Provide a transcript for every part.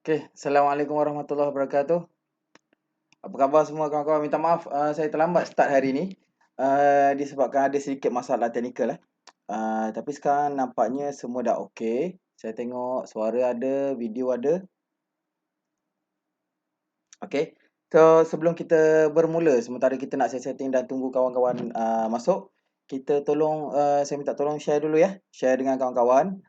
Okey, Assalamualaikum warahmatullahi wabarakatuh. Apa khabar semua kawan-kawan? Minta maaf, saya terlambat start hari ni. Disebabkan ada sedikit masalah teknikal. Tapi sekarang nampaknya semua dah okey. Saya tengok suara ada, video ada. Okey. So, sebelum kita bermula, sementara kita nak setting dan tunggu kawan-kawan masuk, saya minta tolong share dulu ya. Share dengan kawan-kawan.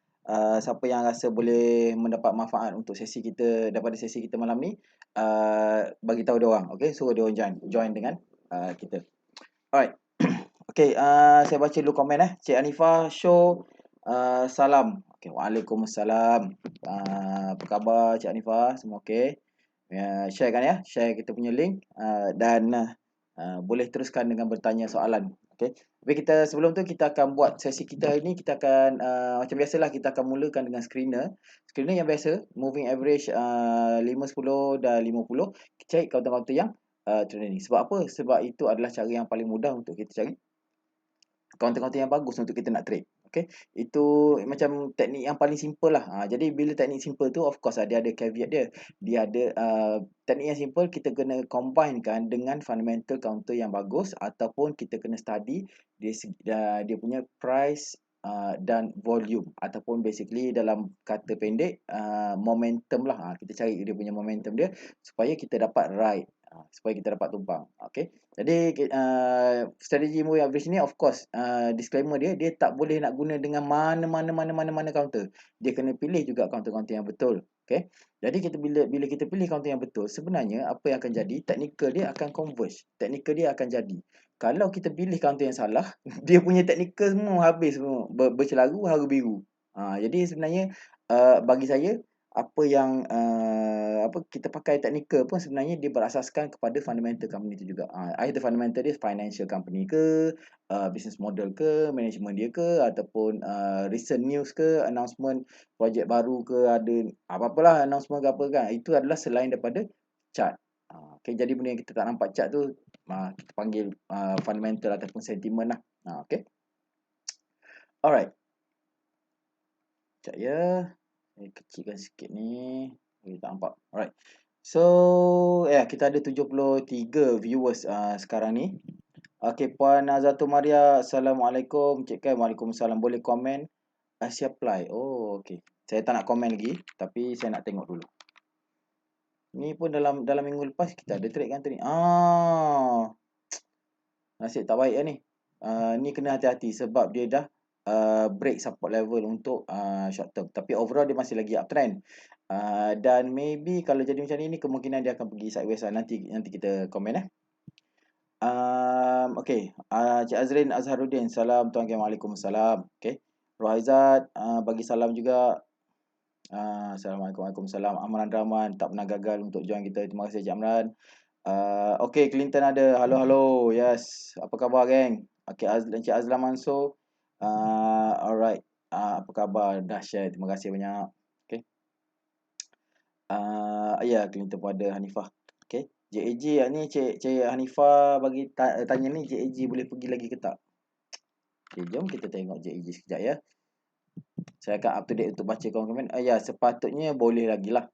Siapa yang rasa boleh mendapat manfaat untuk sesi kita daripada sesi kita malam ni, bagi tahu dia orang. Okey, suruh dia orang join dengan kita. Alright. Okey, saya baca dulu komen Cik Hanifah show salam. Okey, Waalaikumsalam. Apa khabar Cik Hanifah? Semua okey? Share kan ya, share kita punya link dan boleh teruskan dengan bertanya soalan. Okey. Tapi sebelum tu kita akan buat sesi kita hari ni, kita akan macam biasalah, kita akan mulakan dengan screener. Screener yang biasa, moving average 5, 10 dan 50. Kita cari kaunter-kaunter yang trending. Sebab apa? Sebab itu adalah cara yang paling mudah untuk kita cari kaunter-kaunter yang bagus untuk kita nak trade. Okay. Itu macam teknik yang paling simple lah. Jadi bila teknik simple tu, of course dia ada caveat dia. Dia ada teknik yang simple, kita kena combinekan dengan fundamental counter yang bagus, ataupun kita kena study dia punya price dan volume, ataupun basically dalam kata pendek momentum lah. Kita cari dia punya momentum dia supaya kita dapat ride, supaya kita dapat tumpang. Okay. Jadi strategi moving average ni, of course disclaimer dia tak boleh nak guna dengan mana counter. Dia kena pilih juga counter-counter yang betul. Okay. Jadi bila kita pilih counter yang betul, sebenarnya apa yang akan jadi, technical dia akan converge. Technical dia akan jadi. Kalau kita pilih counter yang salah, dia punya technical semua habis semua, bercelaru haru biru. Jadi sebenarnya bagi saya, apa yang kita pakai technical pun sebenarnya dia berasaskan kepada fundamental company itu juga. Either fundamental dia financial company ke, business model ke, management dia ke, ataupun recent news ke, announcement projek baru ke, ada apa-apalah announcement ke apa kan. Itu adalah selain daripada chart. Okay, jadi benda yang kita tak nampak chart tu, kita panggil fundamental ataupun sentiment lah. Okay. Alright. Sekejap ya. Saya kecilkan sikit ni. Tak nampak. Alright. So, kita ada 73 viewers sekarang ni. Okay, Puan Nazatul Maria, Assalamualaikum. Cik Kan, Waalaikumsalam. Boleh komen? Asia apply. Oh, okay. Saya tak nak komen lagi, tapi saya nak tengok dulu. Ni pun dalam minggu lepas kita ada trade kan tadi. Nasib tak baik ni. Ni kena hati-hati sebab dia dah break support level untuk short term. Tapi overall dia masih lagi uptrend. Dan maybe kalau jadi macam ni kemungkinan dia akan pergi sideways lah. Nanti kita komen Okay. Cik Azrin Azharuddin, salam tuan Kem, Waalaikumsalam. Okay. Rohaizat bagi salam juga. Assalamualaikum, Waalaikumsalam. Amran Rahman tak pernah gagal untuk join kita. Terima kasih Cik Amran. Okay, Clinton ada. Halo. Yes. Apa khabar geng? Okay, Cik Azlan Mansur. Alright. Apa khabar? Dahsyat. Terima kasih banyak. Okay. Ya, Clinton pun ada. Hanifah. Okay. JAG ni Cik Hanifah bagi tanya ni, JAG boleh pergi lagi ke tak? Okay, jom kita tengok JAG sekejap ya. Saya akan up to date untuk baca komen. Ya, sepatutnya boleh lagi lah.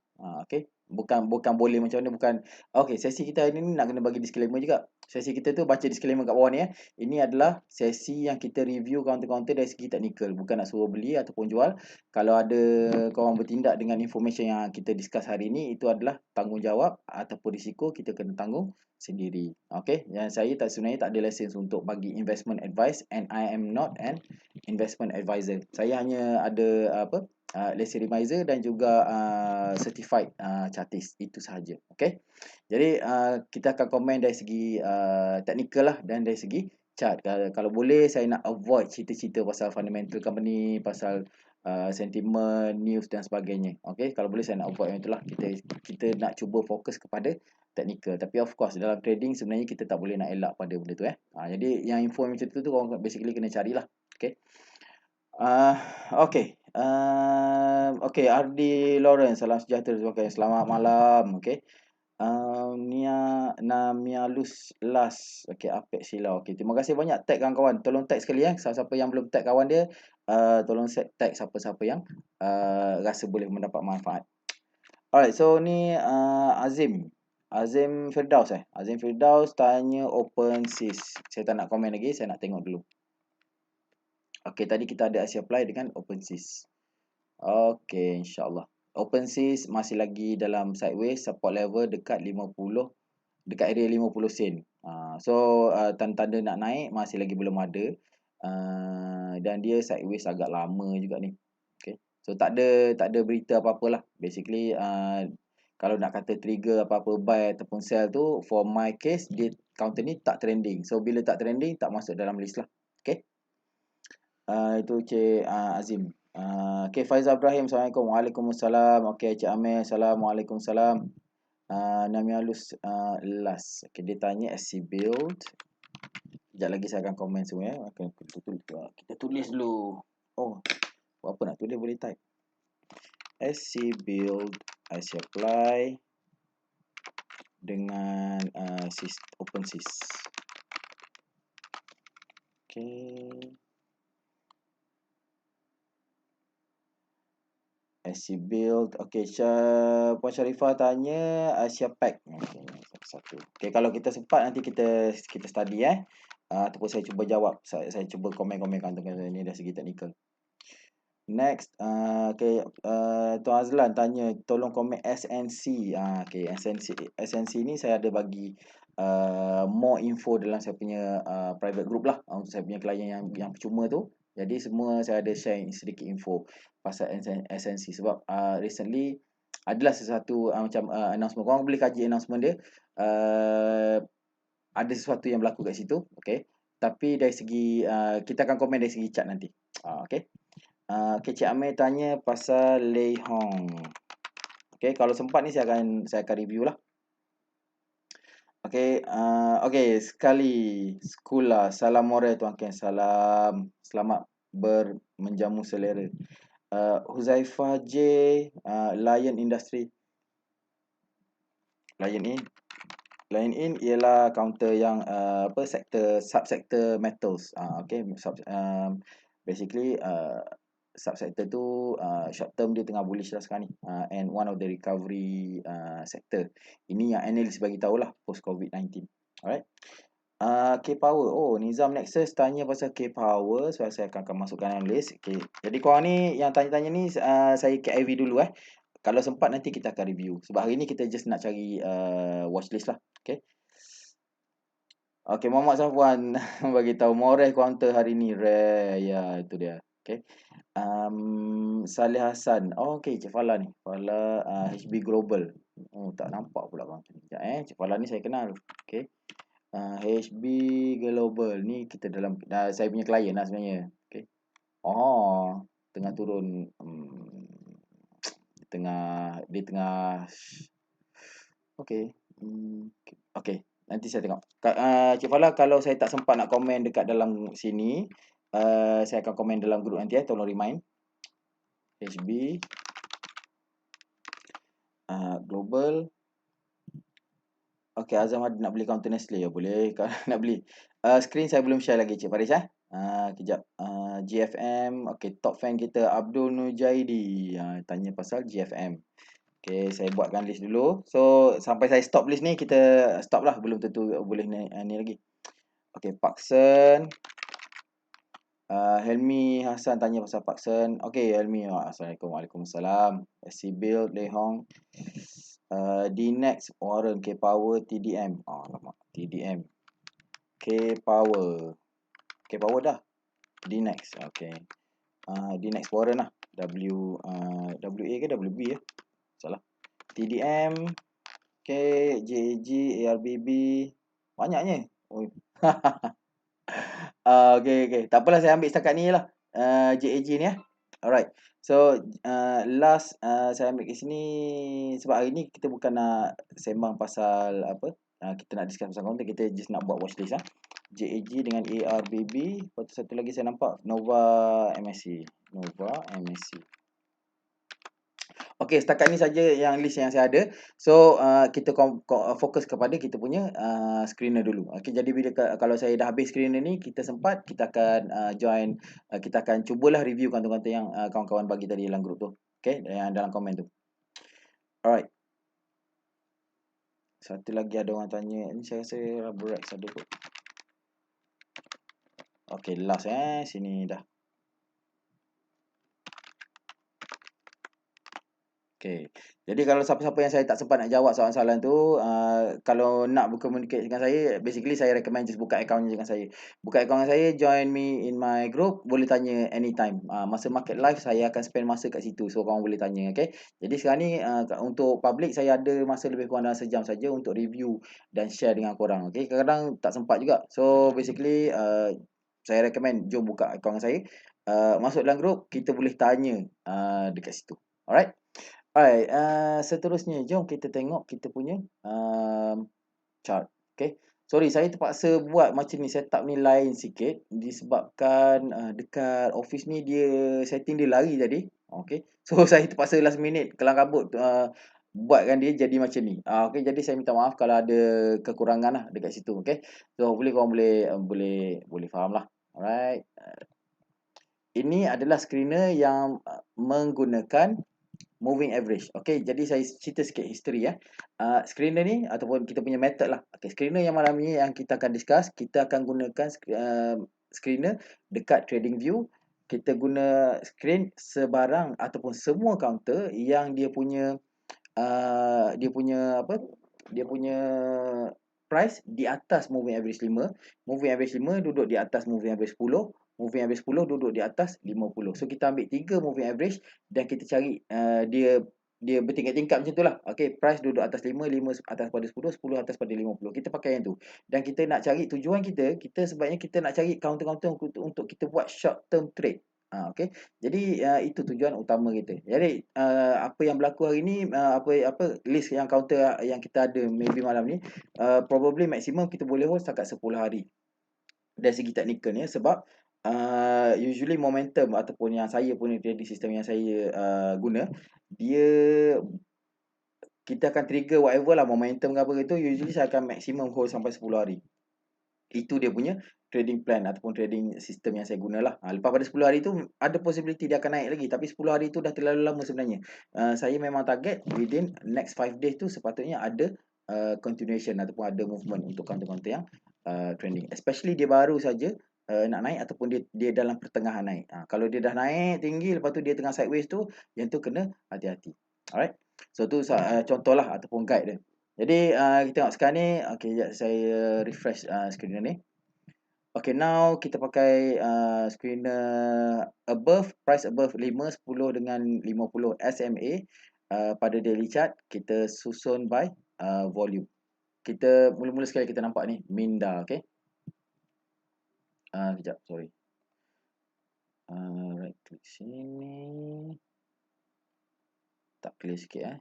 Okay. Bukan boleh macam mana, bukan. Okay, sesi kita hari ni nak kena bagi disclaimer juga. Sesi kita tu baca disclaimer kat bawah ni Ini adalah sesi yang kita review counter-counter dari segi teknikal. Bukan nak suruh beli ataupun jual. Kalau ada korang bertindak dengan information yang kita discuss hari ni, itu adalah tanggungjawab ataupun risiko kita kena tanggung sendiri. Okay. Yang saya sebenarnya tak ada license untuk bagi investment advice, and I am not an investment advisor. Saya hanya ada lesson advisor dan juga certified chartist, itu sahaja. Okay. Jadi kita akan komen dari segi technical lah dan dari segi chart. Kalau boleh saya nak avoid cerita-cerita pasal fundamental company, pasal sentiment, news dan sebagainya. Okay. Kalau boleh saya nak avoid yang itulah. Kita nak cuba fokus kepada technical. Tapi of course dalam trading sebenarnya kita tak boleh nak elak pada benda tu jadi yang info macam tu korang basically kena carilah. Okay. Okay. Okay, Ardi Lawrence, salam sejahtera. Selamat malam. Okay. Namialus Las. Okay, Apek Silau. Okay, terima kasih banyak tag kawan-kawan. Tolong tag sekali siapa yang belum tag kawan dia, tolong tag siapa-siapa yang rasa boleh mendapat manfaat. Alright, so ni Azim Firdaus Azim Firdaus tanya OpenSys. Saya tak nak komen lagi, saya nak tengok dulu. Okey, tadi kita ada Asia Apply dengan OpenSys. Okey, insya-Allah. OpenSys masih lagi dalam sideways, support level dekat 50, dekat area 50 sen. So tanda-tanda nak naik masih lagi belum ada. Dan dia sideways agak lama juga ni. Okay. So tak ada berita apa-apalah. Basically kalau nak kata trigger apa-apa buy ataupun sell tu, for my case dia counter ni tak trending. So bila tak trending tak masuk dalam list lah. Okay. Itu Cik Azim. Okay, Faizal Ibrahim, Assalamualaikum. Waalaikumsalam. Okay, Cik Amir, Assalamualaikum. Nami halus last. Okay, dia tanya SC Build. Sekejap lagi saya akan komen semua ya. Kita tulis dulu. Oh, apa nak tulis boleh type. SC Build, IC Apply dengan OpenSys. Okay. SC Build. Okay, Puan Sharifah tanya Asia Pack. Okay, satu-satu. Okay, kalau kita sempat nanti kita study ataupun saya cuba jawab. Saya cuba komen-komen tentang ini dari segi teknikal. Next, okay, Tuan Azlan tanya tolong komen SNC. Okay, SNC ni saya ada bagi more info dalam saya punya private group lah untuk saya punya klien yang percuma tu. Jadi semua saya ada share sedikit info pasal SNC sebab recently adalah sesuatu macam announcement. Korang boleh kaji announcement dia. Ada sesuatu yang berlaku kat situ, okay. Tapi dari segi kita akan komen dari segi chart nanti. Okay. Okay, Cik Amir tanya pasal Lei Hong. Okay, kalau sempat ni saya akan review lah. Okay, sekali Skula, salam moral Tuan Ken, salam, selamat menjamu selera. Huzaifah J, Lion Industry. Lion In ialah counter yang subsektor metals. Okay, basically subsektor tu short term dia tengah bullish lah sekarang ni, and one of the recovery sector. Ini yang analis bagi tahulah post COVID-19. Alright. K-Power. Oh, Nizam Nexus tanya pasal K-Power. So saya akan masukkan dalam list. Okay. Jadi korang ni yang tanya-tanya ni saya KIV dulu Kalau sempat nanti kita akan review. Sebab hari ni kita just nak cari watchlist lah. Okay. Okay, Muhammad Safwan bagi tahu Moreh counter hari ni rare. Ya, itu dia. Okay. Saleh Hassan. Oh, okay, Cik Fala ni. Fala HB Global. Oh, tak nampak pula bang. Sekejap Cik Fala ni saya kenal. Okay. HB Global ni kita dalam saya punya klien lah sebenarnya. Okay. Oh, tengah turun. Dia tengah. Okay. Okay. Nanti saya tengok. Cik Fala, kalau saya tak sempat nak komen dekat dalam sini, saya akan komen dalam grup nanti tolong remind. HB Global. Okay, Azam ada nak beli counter Nestle ya, boleh. Kalau nak beli. Screen saya belum share lagi Cik Faris kejap. GFM. Okay, top fan kita Abdul Nujaidi tanya pasal GFM. Okay, saya buatkan list dulu. So, sampai saya stop list ni, kita stop lah. Belum tentu boleh ni lagi. Okay, Paksen. Helmi Hassan tanya pasal Paksen. Okay, Helmi. Assalamualaikum. Waalaikumsalam. SC Build, Lei Hong. D-Nex, Warren, K-Power, TDM. Alamak, TDM. K-Power. K-Power dah. D-Nex. Okay. D-Nex Warren lah. WA ke WB ya? Salah. TDM, JAG, ARBB, banyaknya. Okay. Tak apalah, saya ambil setakat ni lah. JAG ni Alright. So last saya ambil kat sini sebab hari ni kita bukan nak sembang pasal apa. Kita nak discuss pasal counter, kita just nak buat watchlist JAG dengan ARBB. Lepas tu satu lagi saya nampak Nova MSC. Okay, setakat ni saja yang list yang saya ada. So kita fokus kepada kita punya screener dulu. Okay, jadi bila kalau saya dah habis screener ni, kita sempat, kita akan join, kita akan cubalah review content-content yang kawan-kawan bagi tadi dalam grup tu. Okay, yang dalam komen tu. Alright. Satu lagi ada orang tanya. Ni saya rasa Rubberex ada kot. Okay, last sini dah. Okay. Jadi kalau siapa-siapa yang saya tak sempat nak jawab soalan-soalan tu, kalau nak berkomunikasi dengan saya, basically saya recommend just buka account dengan saya. Buka account dengan saya, join me in my group, boleh tanya anytime. Masa market live, saya akan spend masa kat situ. So, korang boleh tanya, okay? Jadi sekarang ni, untuk public, saya ada masa lebih kurang dalam sejam saja untuk review dan share dengan korang, okay? Kadang-kadang tak sempat juga. So, basically, saya recommend, jom buka account dengan saya. Masuk dalam group, kita boleh tanya dekat situ. Alright? Alright, seterusnya jom kita tengok kita punya chart. Okay. Sorry, saya terpaksa buat macam ni, setup ni lain sikit disebabkan dekat office ni dia setting dia lari tadi. Okay. So saya terpaksa last minute kelang kabut buatkan dia jadi macam ni. Okay, jadi saya minta maaf kalau ada kekurangan lah dekat situ. Okay. So hopefully korang boleh faham lah. Alright. Ini adalah screener yang menggunakan moving average. Okay, jadi saya cerita sikit history ya. Screener ni ataupun kita punya method lah. Okay, screener yang malam ni yang kita akan discuss, kita akan gunakan screener dekat trading view. Kita guna screen sebarang ataupun semua counter yang dia punya apa? Dia punya price di atas moving average 5. Moving average 5 duduk di atas moving average 10. Moving average 10 duduk di atas 50. So kita ambil 3 moving average dan kita cari dia bertingkat-tingkat macam tu lah. Okay, price duduk atas 5, 5 atas pada 10, 10 atas pada 50. Kita pakai yang tu. Dan kita nak cari tujuan kita sebaiknya kita nak cari counter-counter untuk kita buat short term trade. Okay. Jadi itu tujuan utama kita. Jadi apa yang berlaku hari ni, apa list yang counter yang kita ada maybe malam ni, probably maximum kita boleh hold setakat 10 hari. Dari segi teknikal ni sebab usually momentum ataupun yang saya punya trading system yang saya guna, dia kita akan trigger whatever lah momentum ke apa itu, usually saya akan maximum hold sampai 10 hari. Itu dia punya trading plan ataupun trading system yang saya guna lah. Lepas pada 10 hari tu ada possibility dia akan naik lagi, tapi 10 hari tu dah terlalu lama sebenarnya. Saya memang target within next 5 days tu sepatutnya ada continuation ataupun ada movement untuk counter-counter yang trending. Especially dia baru saja nak naik ataupun dia dalam pertengahan naik. Kalau dia dah naik tinggi lepas tu dia tengah sideways tu, yang tu kena hati-hati. Alright. So tu contohlah ataupun guide dia. Jadi kita tengok sekarang ni. Okay, sekejap saya refresh screener ni. Okay, now kita pakai screener price above 5, 10 dengan 50 SMA pada daily chart. Kita susun by volume. Kita mula-mula sekali kita nampak ni Minda. Okay. Sekejap, sorry. Right click sini. Tak clear sikit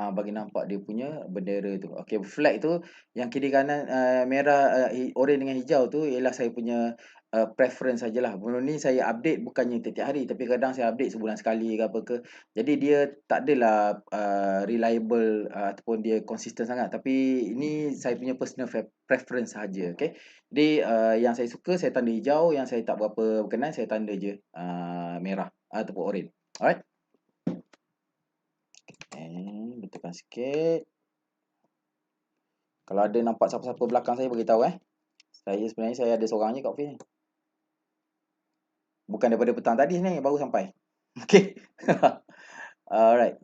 bagi nampak dia punya bendera tu. Okey, flag tu yang kiri kanan merah, oranye dengan hijau tu ialah saya punya preference sajalah. Benda ni saya update bukannya tiap-tiap hari, tapi kadang saya update sebulan sekali ke apa ke. Jadi dia tak adalah reliable ataupun dia konsisten sangat. Tapi ini saya punya personal preference saja, okey. Jadi yang saya suka saya tanda hijau, yang saya tak berapa berkenan saya tanda je merah ataupun oranye. Alright. Betulkan sikit. Kalau ada nampak siapa-siapa belakang saya, beritahu sebenarnya saya ada seorang je kat office ni. Bukan daripada petang tadi sebenarnya, baru sampai. Okay. Alright.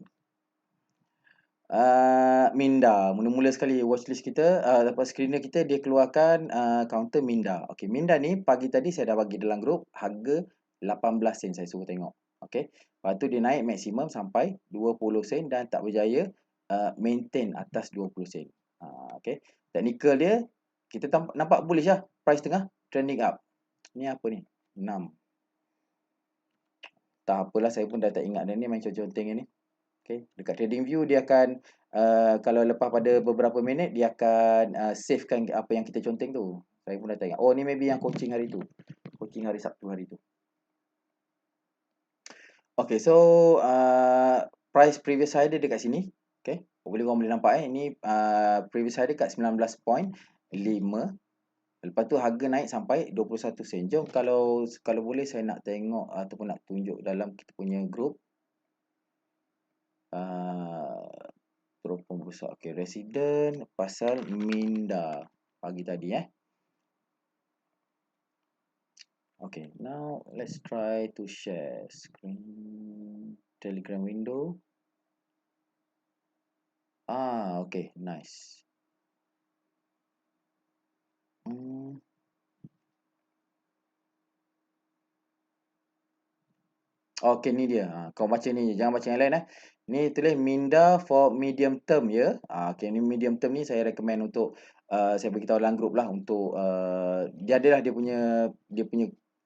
Minda. Mula-mula sekali watchlist kita, lepas screener kita dia keluarkan counter Minda. Okay, Minda ni pagi tadi saya dah bagi dalam grup harga 18 sen saya suruh tengok. Okay. Lepas tu dia naik maksimum sampai 20 sen dan tak berjaya maintain atas 20 sen. Okay. Technical dia kita nampak bullish lah. Price tengah trending up. Ni apa ni? 6. Tak apalah, saya pun dah tak ingat dah ni main conteng-conteng ni. Okay. Dekat trading view dia akan kalau lepas pada beberapa minit dia akan savekan apa yang kita conteng tu. Saya pun dah tak ingat. Oh, ni maybe yang coaching hari tu. Coaching hari Sabtu hari tu. Okay, so price previous high dia dekat sini. Okay. Boleh nampak ini previous high dia kat 19.5. Lepas tu harga naik sampai 21 sen. Jom kalau boleh saya nak tengok ataupun nak tunjuk dalam kita punya group. Teropong besar. Okey, resident pasal minda pagi tadi Okay, now let's try to share screen Telegram window. Okay, nice. Okay, ni dia. Kau baca ni je, jangan baca yang lain Ni tulis Minda for medium term ya. Okay, ni medium term ni saya recommend untuk saya beritahu dalam group lah untuk dia adalah dia punya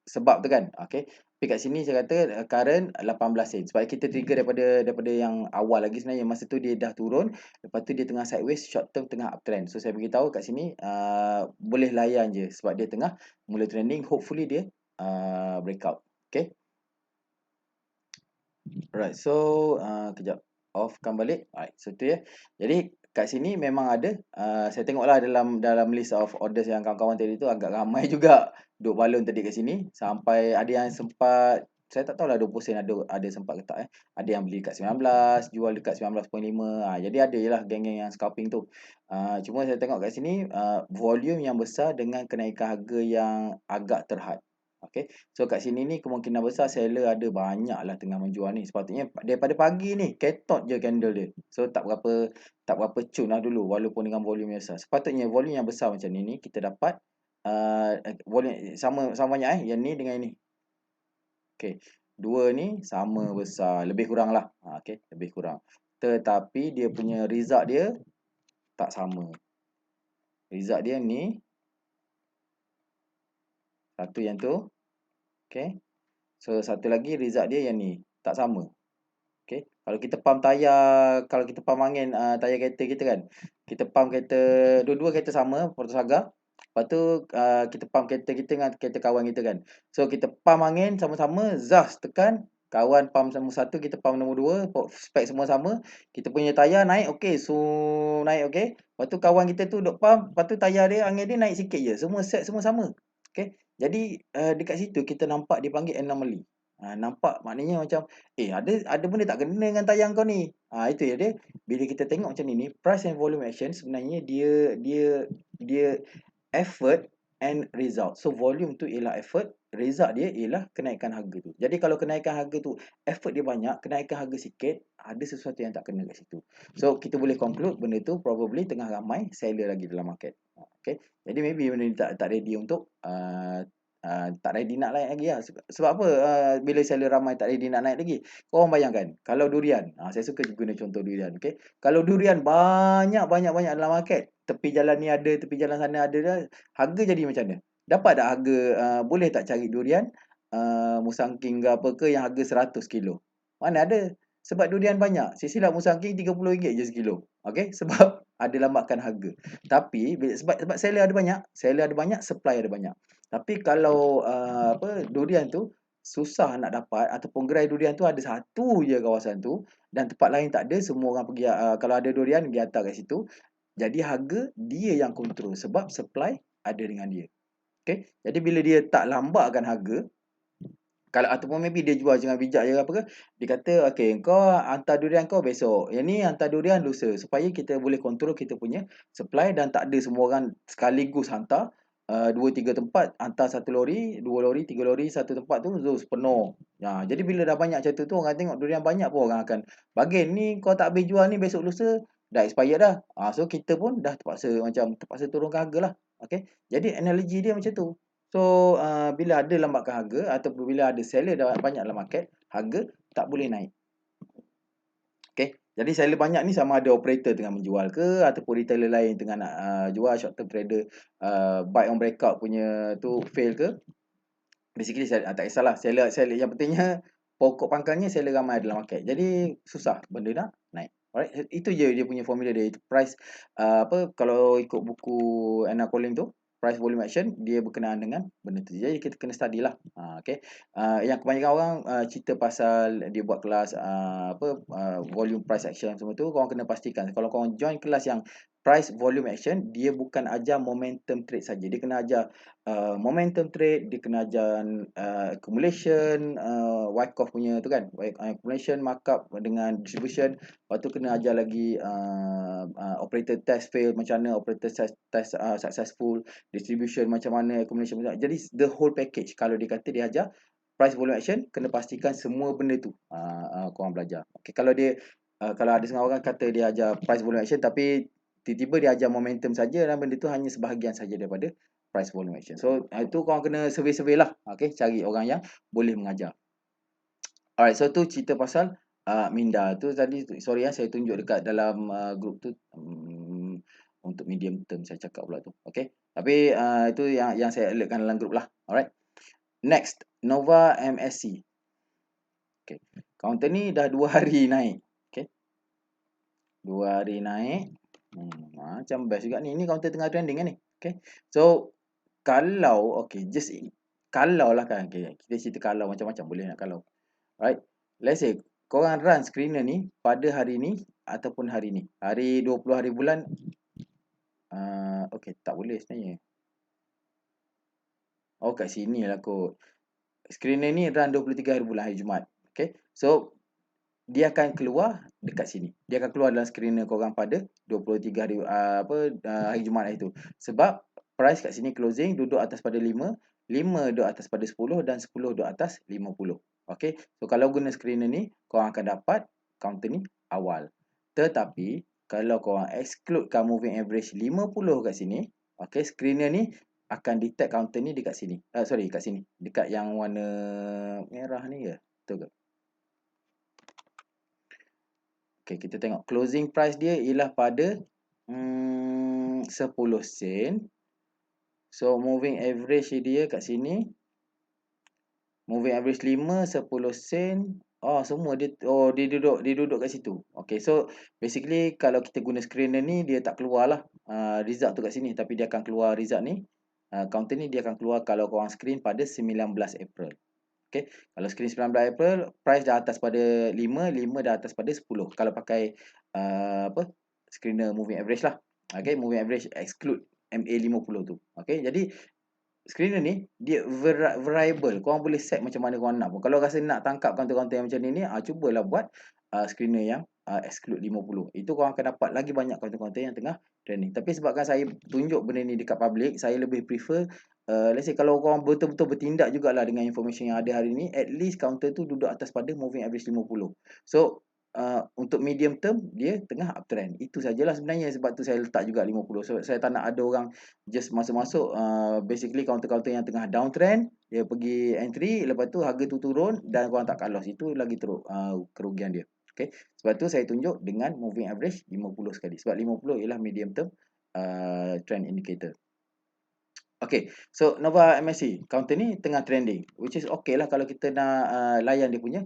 sebab tu kan. Okay. Tapi kat sini saya kata current 18 sen. Sebab kita trigger daripada yang awal lagi sebenarnya masa tu dia dah turun, lepas tu dia tengah sideways, short term tengah uptrend. So saya beritahu kat sini boleh layan je sebab dia tengah mula trending, hopefully dia breakout. Okay. Alright, so kejap offkan balik. Alright, so tu ya. Jadi kat sini memang ada saya tengoklah dalam list of orders yang kawan-kawan tadi tu agak ramai juga duk balon tadi kat sini sampai ada yang sempat saya tak tahulah 20 sen ada sempat ke tak Ada yang beli kat 19, jual dekat 19.5. Jadi ada je lah geng-geng yang scalping tu. Cuma saya tengok kat sini volume yang besar dengan kenaikan harga yang agak terhad. Okay. So kat sini ni kemungkinan besar seller ada banyak lah tengah menjual ni. Sepatutnya daripada pagi ni ketot je candle dia. So tak berapa cun lah dulu walaupun dengan volume yang besar. Sepatutnya volume yang besar macam ni kita dapat volume sama banyak yang ni dengan ini. Okay. Dua ni sama besar, lebih kurang lah. Okay, lebih kurang. Tetapi dia punya result dia tak sama. Result dia ni satu yang tu. Okay. So satu lagi result dia yang ni tak sama. Okay. Kalau kita pump angin tayar kereta kita kan. Kita pump kereta, dua-dua kereta sama, Portosaga. Lepas tu kita pump kereta kita dengan kereta kawan kita kan. So kita pump angin sama-sama, zas tekan, kawan pump nombor satu, kita pump nombor dua, spek semua sama. Kita punya tayar naik okey, so naik okey. Lepas tu kawan kita tu duk pump, lepas tu tayar dia, angin dia naik sikit je. Semua set semua sama. Okay. Jadi dekat situ kita nampak dipanggil anomaly. Nampak maknanya macam ada benda tak kena dengan tayang kau ni. Itu ya dia. Bila kita tengok macam ni price and volume action sebenarnya dia effort and result. So volume tu ialah effort, result dia ialah kenaikan harga tu. Jadi kalau kenaikan harga tu effort dia banyak, kenaikan harga sikit, ada sesuatu yang tak kena kat situ. So kita boleh conclude benda tu probably tengah ramai seller lagi dalam market. Okay. Jadi maybe benda ni tak ready untuk tak ready nak naik lagi lah. Sebab apa bila seller ramai tak ready nak naik lagi? Korang bayangkan kalau durian, saya suka guna contoh durian. Okay. Kalau durian banyak dalam market, tepi jalan ni ada, tepi jalan sana ada dah, harga jadi macam mana? Dapat tak harga boleh tak cari durian Musang King ke apa ke yang harga 100 kilo? Mana ada? Sebab durian banyak. Silap Musang King RM30 je sekilo. Okay. Sebab ada lambakan harga. Tapi sebab seller ada banyak, supply ada banyak. Tapi kalau durian tu susah nak dapat ataupun gerai durian tu ada satu je kawasan tu dan tempat lain tak ada, semua orang pergi kalau ada durian pergi hantar kat situ. Jadi harga dia yang kontrol sebab supply ada dengan dia. Okay. Jadi bila dia tak lambatkan harga, kalau ataupun maybe dia jual dengan bijak je apa ke, dia kata okey kau hantar durian kau besok, yang ni hantar durian lusa, supaya kita boleh kontrol kita punya supply dan tak ada semua orang sekaligus hantar 2-3 tempat, hantar satu lori, 2 lori, 3 lori satu tempat tu terus penuh. Jadi bila dah banyak macam tu orang tengok durian banyak pun orang akan bagi ni kau tak habis jual ni besok lusa dah expired dah. So kita pun dah terpaksa turunkan harga lah. Okey. Jadi analogi dia macam tu. So bila ada lambakan harga ataupun bila ada seller dah banyak dalam market, harga tak boleh naik. Okay. Jadi seller banyak ni sama ada operator tengah menjual ke ataupun retailer lain tengah nak jual, short term trader buy on breakout punya tu fail ke. Basically tak kisahlah, seller yang pentingnya pokok pangkalnya seller ramai dalam market. Jadi susah benda nak naik. Alright, itu je dia punya formula dia. Itu price kalau ikut buku Anna Colling tu, price volume action dia berkenaan dengan benda tu. Jadi kita kena study lah. Okay. Yang kebanyakan orang cerita pasal dia buat kelas volume price action semua tu, korang kena pastikan kalau korang join kelas yang price volume action, dia bukan ajar momentum trade saja. Dia kena ajar momentum trade, dia kena ajar accumulation, Wyckoff punya tu kan, accumulation, markup dengan distribution. Lepas tu kena ajar lagi operator test fail macam mana, operator test successful, distribution macam mana, accumulation macam mana. Jadi the whole package. Kalau dia kata dia ajar price volume action, kena pastikan semua benda tu korang belajar. Okay, kalau dia kalau ada setengah orang kata dia ajar price volume action tapi tiba-tiba dia ajar momentum saja dan benda tu hanya sebahagian saja daripada price volume action. So itu korang kena survey-survey lah. Okay, cari orang yang boleh mengajar. Alright, so tu cerita pasal minda tu tadi. Sorry saya tunjuk dekat dalam group tu untuk medium term saya cakap pula tu. Okay, tapi itu yang saya alertkan dalam group lah. Alright, next, Nova MSC. Okay, counter ni dah 2 hari naik. Okay, 2 hari naik. Macam best juga ni. Ni counter tengah trending kan ni. Okay, so kalau just kalau lah kan, kita cerita kalau macam-macam boleh nak kalau. Alright, let's say korang run screener ni pada hari ni ataupun hari ni, hari 20 hari bulan. Tak boleh sebenarnya. Kat sini lah kot. Screener ni run 23 hari bulan, hari Jumaat. Okay, so dia akan keluar dekat sini. Dia akan keluar dalam screener korang pada 23 hari hari Jumaat hari tu. Sebab price kat sini closing duduk atas pada 5, 5 duduk atas pada 10 dan 10 duduk atas 50. Okay, so kalau guna screener ni, korang akan dapat counter ni awal. Tetapi kalau korang excludekan moving average 50 kat sini, okay, screener ni akan detect counter ni dekat sini. Sorry, kat sini. Dekat yang warna merah ni ke? Betul ke? Okay, kita tengok closing price dia ialah pada 10 sen. So moving average dia kat sini, moving average 5, 10 sen. Semua dia duduk kat situ. Okay, so basically kalau kita guna screener ni, dia tak keluar lah result tu kat sini, tapi dia akan keluar result ni, counter ni dia akan keluar kalau korang screen pada 19 April. Okay, kalau screen 19 April, price dah atas pada 5, 5 dah atas pada 10. Kalau pakai screener moving average lah. Okay, moving average exclude MA50 tu. Okay, jadi screener ni dia variable. Korang boleh set macam mana korang nak pun. Kalau rasa nak tangkap counter-counter yang macam ni, cubalah buat screener yang exclude 50. Itu korang akan dapat lagi banyak counter-counter yang tengah trending. Tapi sebabkan saya tunjuk benda ni dekat public, saya lebih prefer let's say kalau korang betul-betul bertindak jugalah dengan information yang ada hari ni, at least counter tu duduk atas pada moving average 50. So untuk medium term dia tengah uptrend. Itu sajalah sebenarnya, sebab tu saya letak juga 50. So saya tak nak ada orang just masuk-masuk basically counter-counter yang tengah downtrend, dia pergi entry, lepas tu harga tu turun dan korang tak cut loss. Itu lagi teruk kerugian dia. Okay, sebab tu saya tunjuk dengan moving average 50 sekali. Sebab 50 ialah medium term trend indicator. Okay, so Nova MSC counter ni tengah trending, which is okay lah kalau kita nak layan dia punya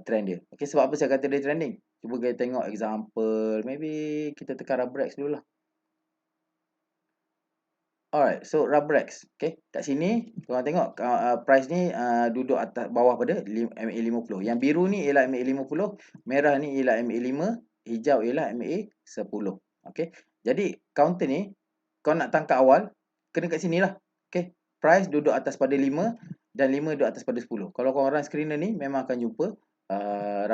trend dia. Okay, sebab apa saya kata dia trending? Cuba kita tengok example. Maybe kita tekan Rubrex dulu lah. Alright, so Rubrex. Okay, kat sini korang tengok price ni duduk atas bawah pada MA50. Yang biru ni ialah MA50, merah ni ialah MA5, hijau ialah MA10. Okay, jadi counter ni kau nak tangkap awal, kena kat sini lah. Okay, price duduk atas pada 5 dan 5 duduk atas pada 10. Kalau korang run screener ni, memang akan jumpa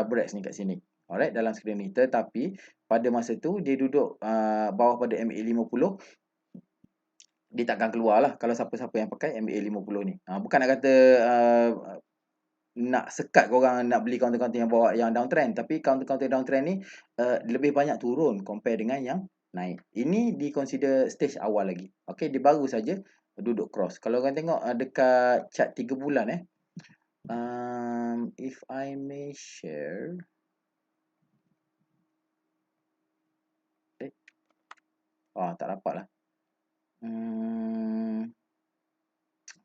Rubrex ni kat sini. Alright, dalam screen ni. Tetapi pada masa tu dia duduk bawah pada MA50, dia takkan keluar lah kalau siapa-siapa yang pakai MA50 ni. Bukan nak kata nak sekat korang nak beli counter-counter yang bawa yang downtrend, tapi counter-counter downtrend ni lebih banyak turun compare dengan yang naik. Ini di consider stage awal lagi. Okay, dia baru saja duduk cross. Kalau korang tengok dekat chart 3 bulan if I may share. Tak dapat lah.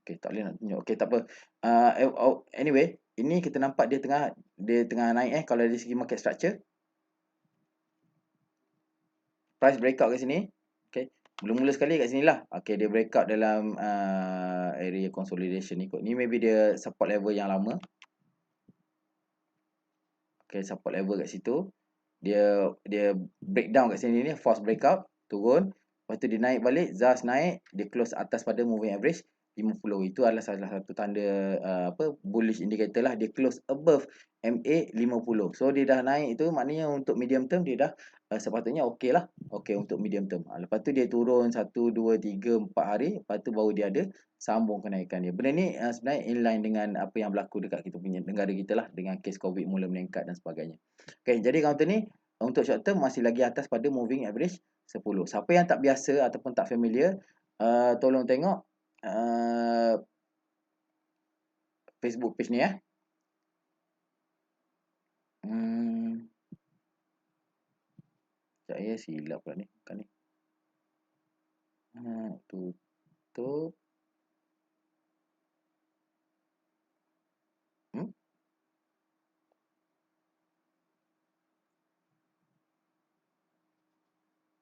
Okay, tak boleh nak tunjuk. Okay, tak apa. Anyway, ini kita nampak dia tengah naik kalau dari segi market structure. Price breakout kat sini. Okay, mula-mula sekali kat sini lah. Okay, dia breakout dalam area consolidation ni kot. Ni maybe dia support level yang lama. Okay, support level kat situ. dia breakdown kat sini ni, false breakout, turun, lepas tu dia naik balik, ZAS naik, dia close atas pada moving average 50. Itu adalah salah satu tanda bullish indicator lah. Dia close above MA 50. So dia dah naik, itu maknanya untuk medium term dia dah sepatutnya okey lah. Okey untuk medium term. Lepas tu dia turun 1 2 3 4 hari, lepas tu baru dia ada sambung kenaikan dia. Benda ni sebenarnya inline dengan apa yang berlaku dekat kita punya negara kita lah, dengan kes COVID mula meningkat dan sebagainya. Okey, jadi counter ni untuk short term masih lagi atas pada moving average 10. Siapa yang tak biasa ataupun tak familiar, tolong tengok Facebook page ni ya. Saya silap pula ni, bukan ni. Tutup.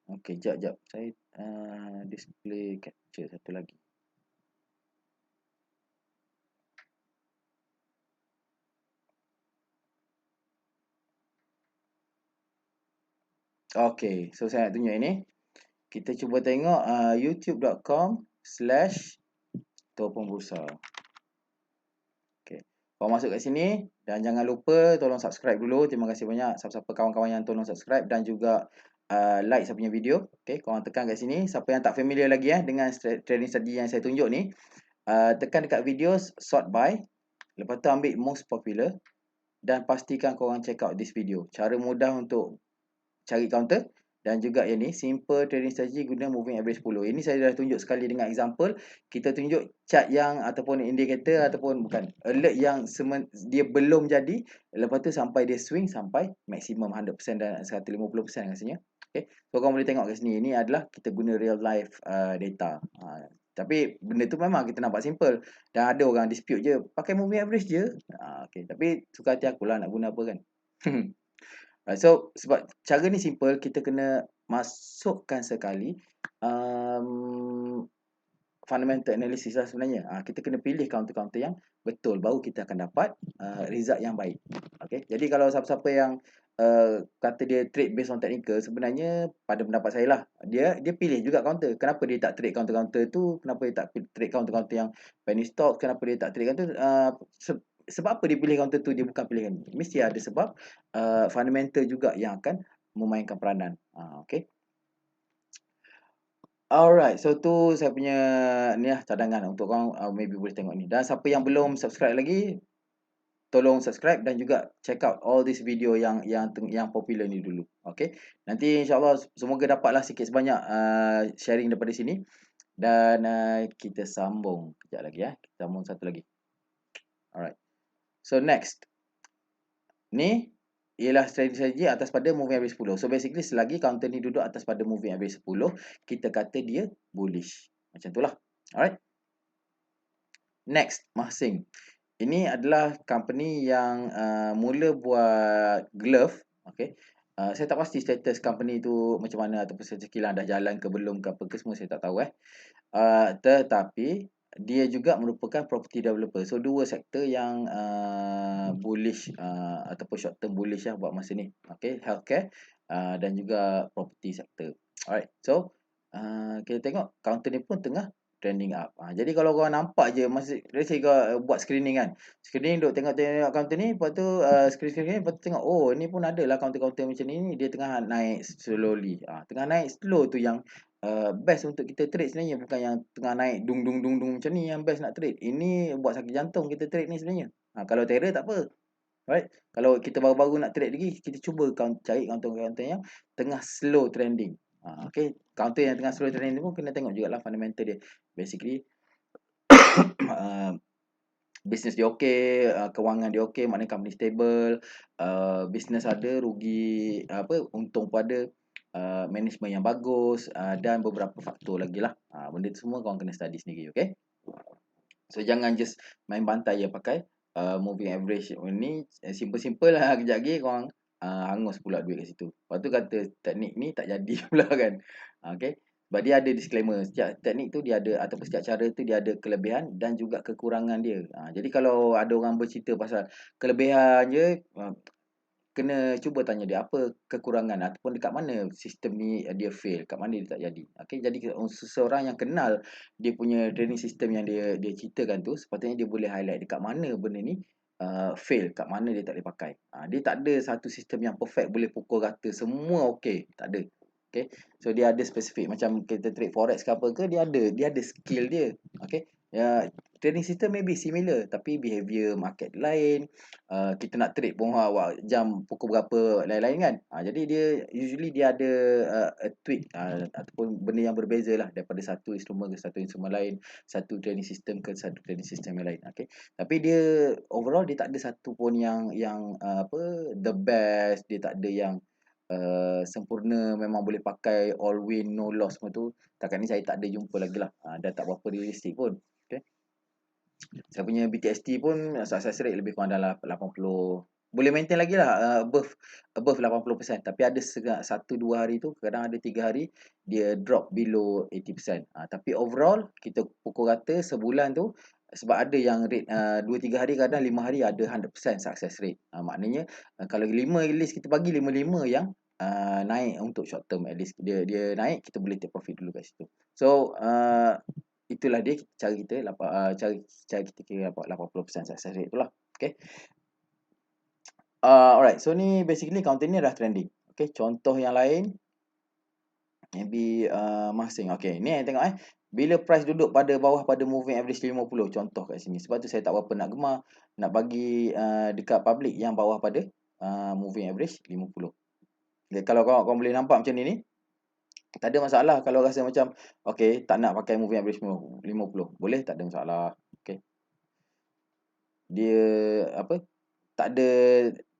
Okey, jap. Saya display capture satu lagi. Okey, so saya nak tunjuk ini. Kita cuba tengok youtube.com/Topong Bursa. Okey. Kau masuk kat sini dan jangan lupa tolong subscribe dulu. Terima kasih banyak siapa-siapa kawan-kawan yang tolong subscribe dan juga like saya punya video. Okey, korang tekan kat sini. Siapa yang tak familiar lagi dengan trading strategi yang saya tunjuk ni, tekan dekat videos sort by. Lepas tu ambil most popular dan pastikan korang check out this video. Cara mudah untuk cari counter dan juga yang ni simple trading strategy guna moving average 10. Ini saya dah tunjuk sekali dengan example. Kita tunjuk chart yang ataupun indicator ataupun bukan alert yang dia belum jadi, lepas tu sampai dia swing sampai maksimum 100% dan 150% rasanya. Okay. So korang boleh tengok kat sini. Ini adalah kita guna real life data. Tapi benda tu memang kita nampak simple. Dan ada orang dispute je, pakai moving average je. Okay. Tapi suka hati akulah nak guna apa kan. So sebab cara ni simple, kita kena masukkan sekali fundamental analysis lah sebenarnya. Kita kena pilih counter-counter yang betul, baru kita akan dapat result yang baik. Okay. Jadi kalau siapa-siapa yang kata dia trade based on technical, sebenarnya pada pendapat saya lah, dia pilih juga counter. Kenapa dia tak trade counter-counter tu? Kenapa dia tak trade counter-counter yang penny stock? Kenapa dia tak trade counter? Sebab apa dia pilih counter tu, dia bukan pilihan. Mesti ada sebab fundamental juga yang akan memainkan peranan. Okay. Alright, so tu saya punya ni lah cadangan untuk korang maybe boleh tengok ni. Dan siapa yang belum subscribe lagi, tolong subscribe dan juga check out all this video yang popular ni dulu. Okay. Nanti insyaAllah semoga dapatlah sikit sebanyak sharing daripada sini. Dan kita sambung kejap lagi ya. Kita sambung satu lagi. Alright. So next. Ni ialah strategi atas pada moving average 10. So basically selagi counter ni duduk atas pada moving average 10, kita kata dia bullish. Macam tu lah. Alright. Next, Mahsing. Ini adalah company yang mula buat glove. Okay. Saya tak pasti status company tu macam mana ataupun sekilas dah jalan ke belum ke apa ke semua saya tak tahu tetapi dia juga merupakan property developer. So dua sektor yang bullish ataupun short term bullish buat masa ni. Okay, healthcare dan juga property sector. Alright. So kita tengok counter ni pun tengah trending up. Jadi kalau korang nampak je masa let's say kau buat screening kan. Screening duk tengok-tengok counter ni, lepas tu screen lepas tu tengok ni pun ada lah counter-counter macam ni, dia tengah naik slowly. Tengah naik slow tu yang best untuk kita trade sebenarnya, bukan yang tengah naik dung dung dung dung macam ni yang best nak trade. Ini buat sakit jantung kita trade ni sebenarnya. Kalau terror tak apa. Right? Kalau kita baru-baru nak trade lagi, kita cuba cari counter-counter yang tengah slow trending. Okay, counter yang tengah slow trending pun kena tengok jugalah fundamental dia. Basically business dia okey, kewangan dia okey, maknanya company stable, business ada, rugi untung pun ada, management yang bagus, dan beberapa faktor lagi lah. Benda tu semua korang kena study sendiri, okey? So jangan just main bantai je pakai moving average ni, simple-simple lah, kejap lagi korang hangus pula duit kat situ. Lepas tu kata teknik ni tak jadi pula kan. Okey. Sebab dia ada disclaimer, setiap teknik tu dia ada ataupun setiap cara tu dia ada kelebihan dan juga kekurangan dia. Jadi kalau ada orang bercerita pasal kelebihan je, kena cuba tanya dia apa kekurangan ataupun dekat mana sistem ni dia fail, kat mana dia tak jadi. Okey, jadi seseorang yang kenal dia punya training system yang dia ceritakan tu, sepatutnya dia boleh highlight dekat mana benda ni fail, kat mana dia tak boleh pakai. Dia tak ada satu sistem yang perfect boleh pukul rata semua okey, tak ada. Okey. So dia ada spesifik macam kita trade forex ke apa ke, dia ada skill dia. Okey. Ya, trading system maybe similar tapi behavior market lain. Kita nak trade pun jam pukul berapa lain-lain kan. Jadi dia usually dia ada a tweak ataupun benda yang berbeza lah daripada satu instrumen ke satu instrumen lain, satu trading system ke satu trading system yang lain. Okey. Tapi dia overall dia tak ada satu pun yang apa the best, dia tak ada yang sempurna memang boleh pakai all win no loss semua tu. Takat ni saya tak ada jumpa lagi lah. Dah tak berapa realistik pun. Okay. Saya punya BTST pun success rate lebih kurang dalam 80, boleh maintain lagi lah above 80%, tapi ada satu dua hari tu, kadang ada 3 hari dia drop below 80%. Tapi overall kita pukul rata sebulan tu, sebab ada yang rate 2-3 hari, kadang 5 hari ada 100% success rate. Maknanya kalau 5 at least kita bagi 5 yang naik untuk short term, at least dia naik, kita boleh take profit dulu kat situ. So itulah dia cara kita cara kita kira 80% success rate itulah. Okay. Alright, so ni basically counter ni dah trending. Okay, contoh yang lain maybe masing. Okay, ni yang tengok bila price duduk pada bawah pada moving average 50, contoh kat sini. Sebab tu saya tak berapa nak gemar nak bagi dekat public yang bawah pada moving average 50. Okay, kalau kau boleh nampak macam ni tak ada masalah. Kalau rasa macam okay, tak nak pakai moving average 50, boleh, tak ada masalah. Okay, dia apa, tak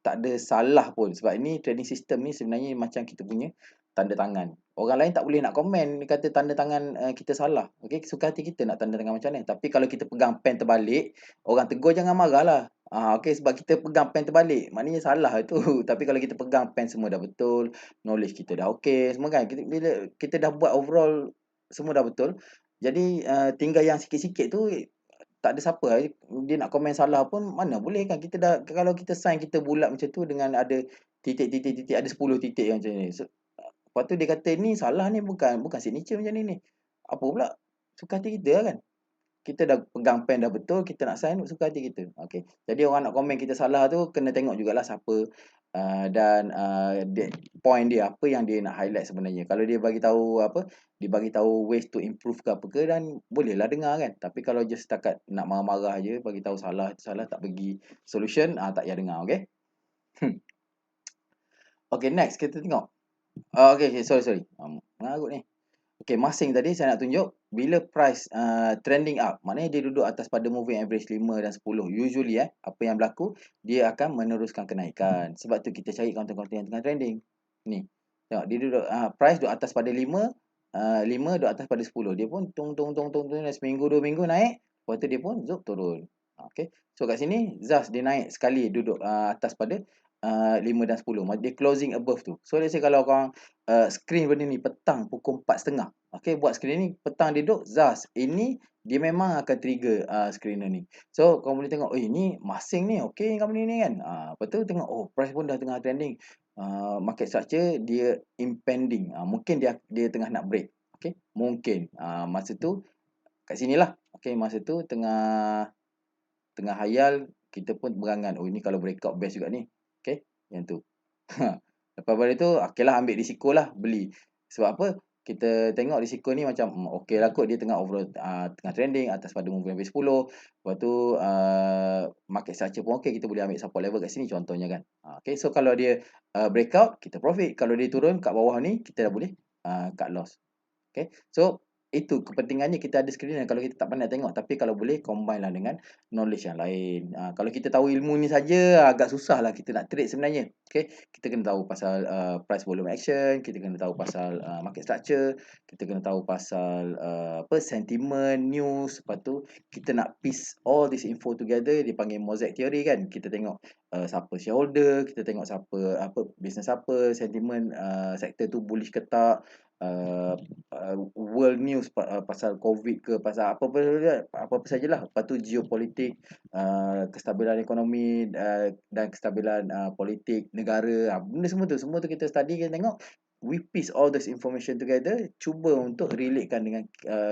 ada salah pun, sebab ini trading system ni sebenarnya macam kita punya tanda tangan. Orang lain tak boleh nak komen, dia kata tanda tangan kita salah. Okey, suka hati kita nak tanda tangan macam mana. Tapi kalau kita pegang pen terbalik, orang tegur jangan marahlah. Okey, sebab kita pegang pen terbalik, maknanya salah itu. Tapi kalau kita pegang pen semua dah betul, knowledge kita dah okey, semua kan. Bila kita dah buat overall semua dah betul, jadi tinggal yang sikit-sikit tu tak ada siapa dia nak komen salah pun, mana boleh kan. Kita dah, kalau kita sign kita bulat macam tu dengan ada titik-titik-titik, ada 10 titik yang macam ni. So, lepas tu dia kata ni salah ni, bukan signature macam ni. Apa pula? Suka hati kita lah kan. Kita dah pegang pen dah betul, kita nak sign, suka hati kita. Okey. Jadi orang nak komen kita salah tu kena tengok jugalah siapa dan point dia apa yang dia nak highlight sebenarnya. Kalau dia bagi tahu apa, dia bagi tahu ways to improve ke apa ke, dan bolehlah dengar kan. Tapi kalau just setakat nak marah-marah je, bagi tahu salah tak bagi solution, tak payah dengar, okey. Okay, next kita tengok. Okay, sorry. Mengarut ni. Okay, masing tadi saya nak tunjuk bila price trending up, maknanya dia duduk atas pada moving average 5 dan 10. Usually apa yang berlaku, dia akan meneruskan kenaikan. Sebab tu kita cari counter-counter yang tengah trending. Ni. Tengok dia duduk price duduk atas pada 5, 5 duduk atas pada 10. Dia pun tung seminggu 2 minggu naik, lepas tu dia pun turun. Okay. So kat sini ZAS dia naik sekali duduk atas pada 5 dan 10. Dia closing above tu. So let's say kalau korang screen benda ni petang pukul 4.30. Okay, buat screen ni petang dia duduk ZAS. Ini dia memang akan trigger screener ni. So korang boleh tengok, ni masing ni okay company ni kan. Lepas tu tengok, price pun dah tengah trending. Market structure dia impending. Mungkin dia tengah nak break. Okay, mungkin masa tu kat sinilah. Okay, masa tu tengah hayal, kita pun berangan, ini kalau breakout best juga ni. Okay, yang tu. Lepas pada tu, okeylah ambil risiko lah, beli. Sebab apa? Kita tengok risiko ni macam, okey lah kot, dia tengah overall, tengah trending, atas pada moving average 10. Lepas tu, market structure pun okey, kita boleh ambil support level kat sini contohnya kan. Okay, so kalau dia breakout, kita profit. Kalau dia turun kat bawah ni, kita dah boleh cut loss. Okay, so itu kepentingannya kita ada screener. Kalau kita tak pandai tengok, tapi kalau boleh combine lah dengan knowledge yang lain. Kalau kita tahu ilmu ni saja, agak susah lah kita nak trade sebenarnya. Okay, kita kena tahu pasal price volume action, kita kena tahu pasal market structure, kita kena tahu pasal sentiment, news. Lepas tu kita nak piece all this info together, dia panggil mosaic theory kan. Kita tengok siapa shareholder, kita tengok siapa bisnes apa, sentimen sektor tu bullish ke tak, world news pasal COVID ke, pasal apa-apa sajalah. Lepas tu geopolitik, kestabilan ekonomi dan kestabilan politik negara. Benda semua tu kita study, kita tengok, we piece all this information together, cuba untuk relatekan dengan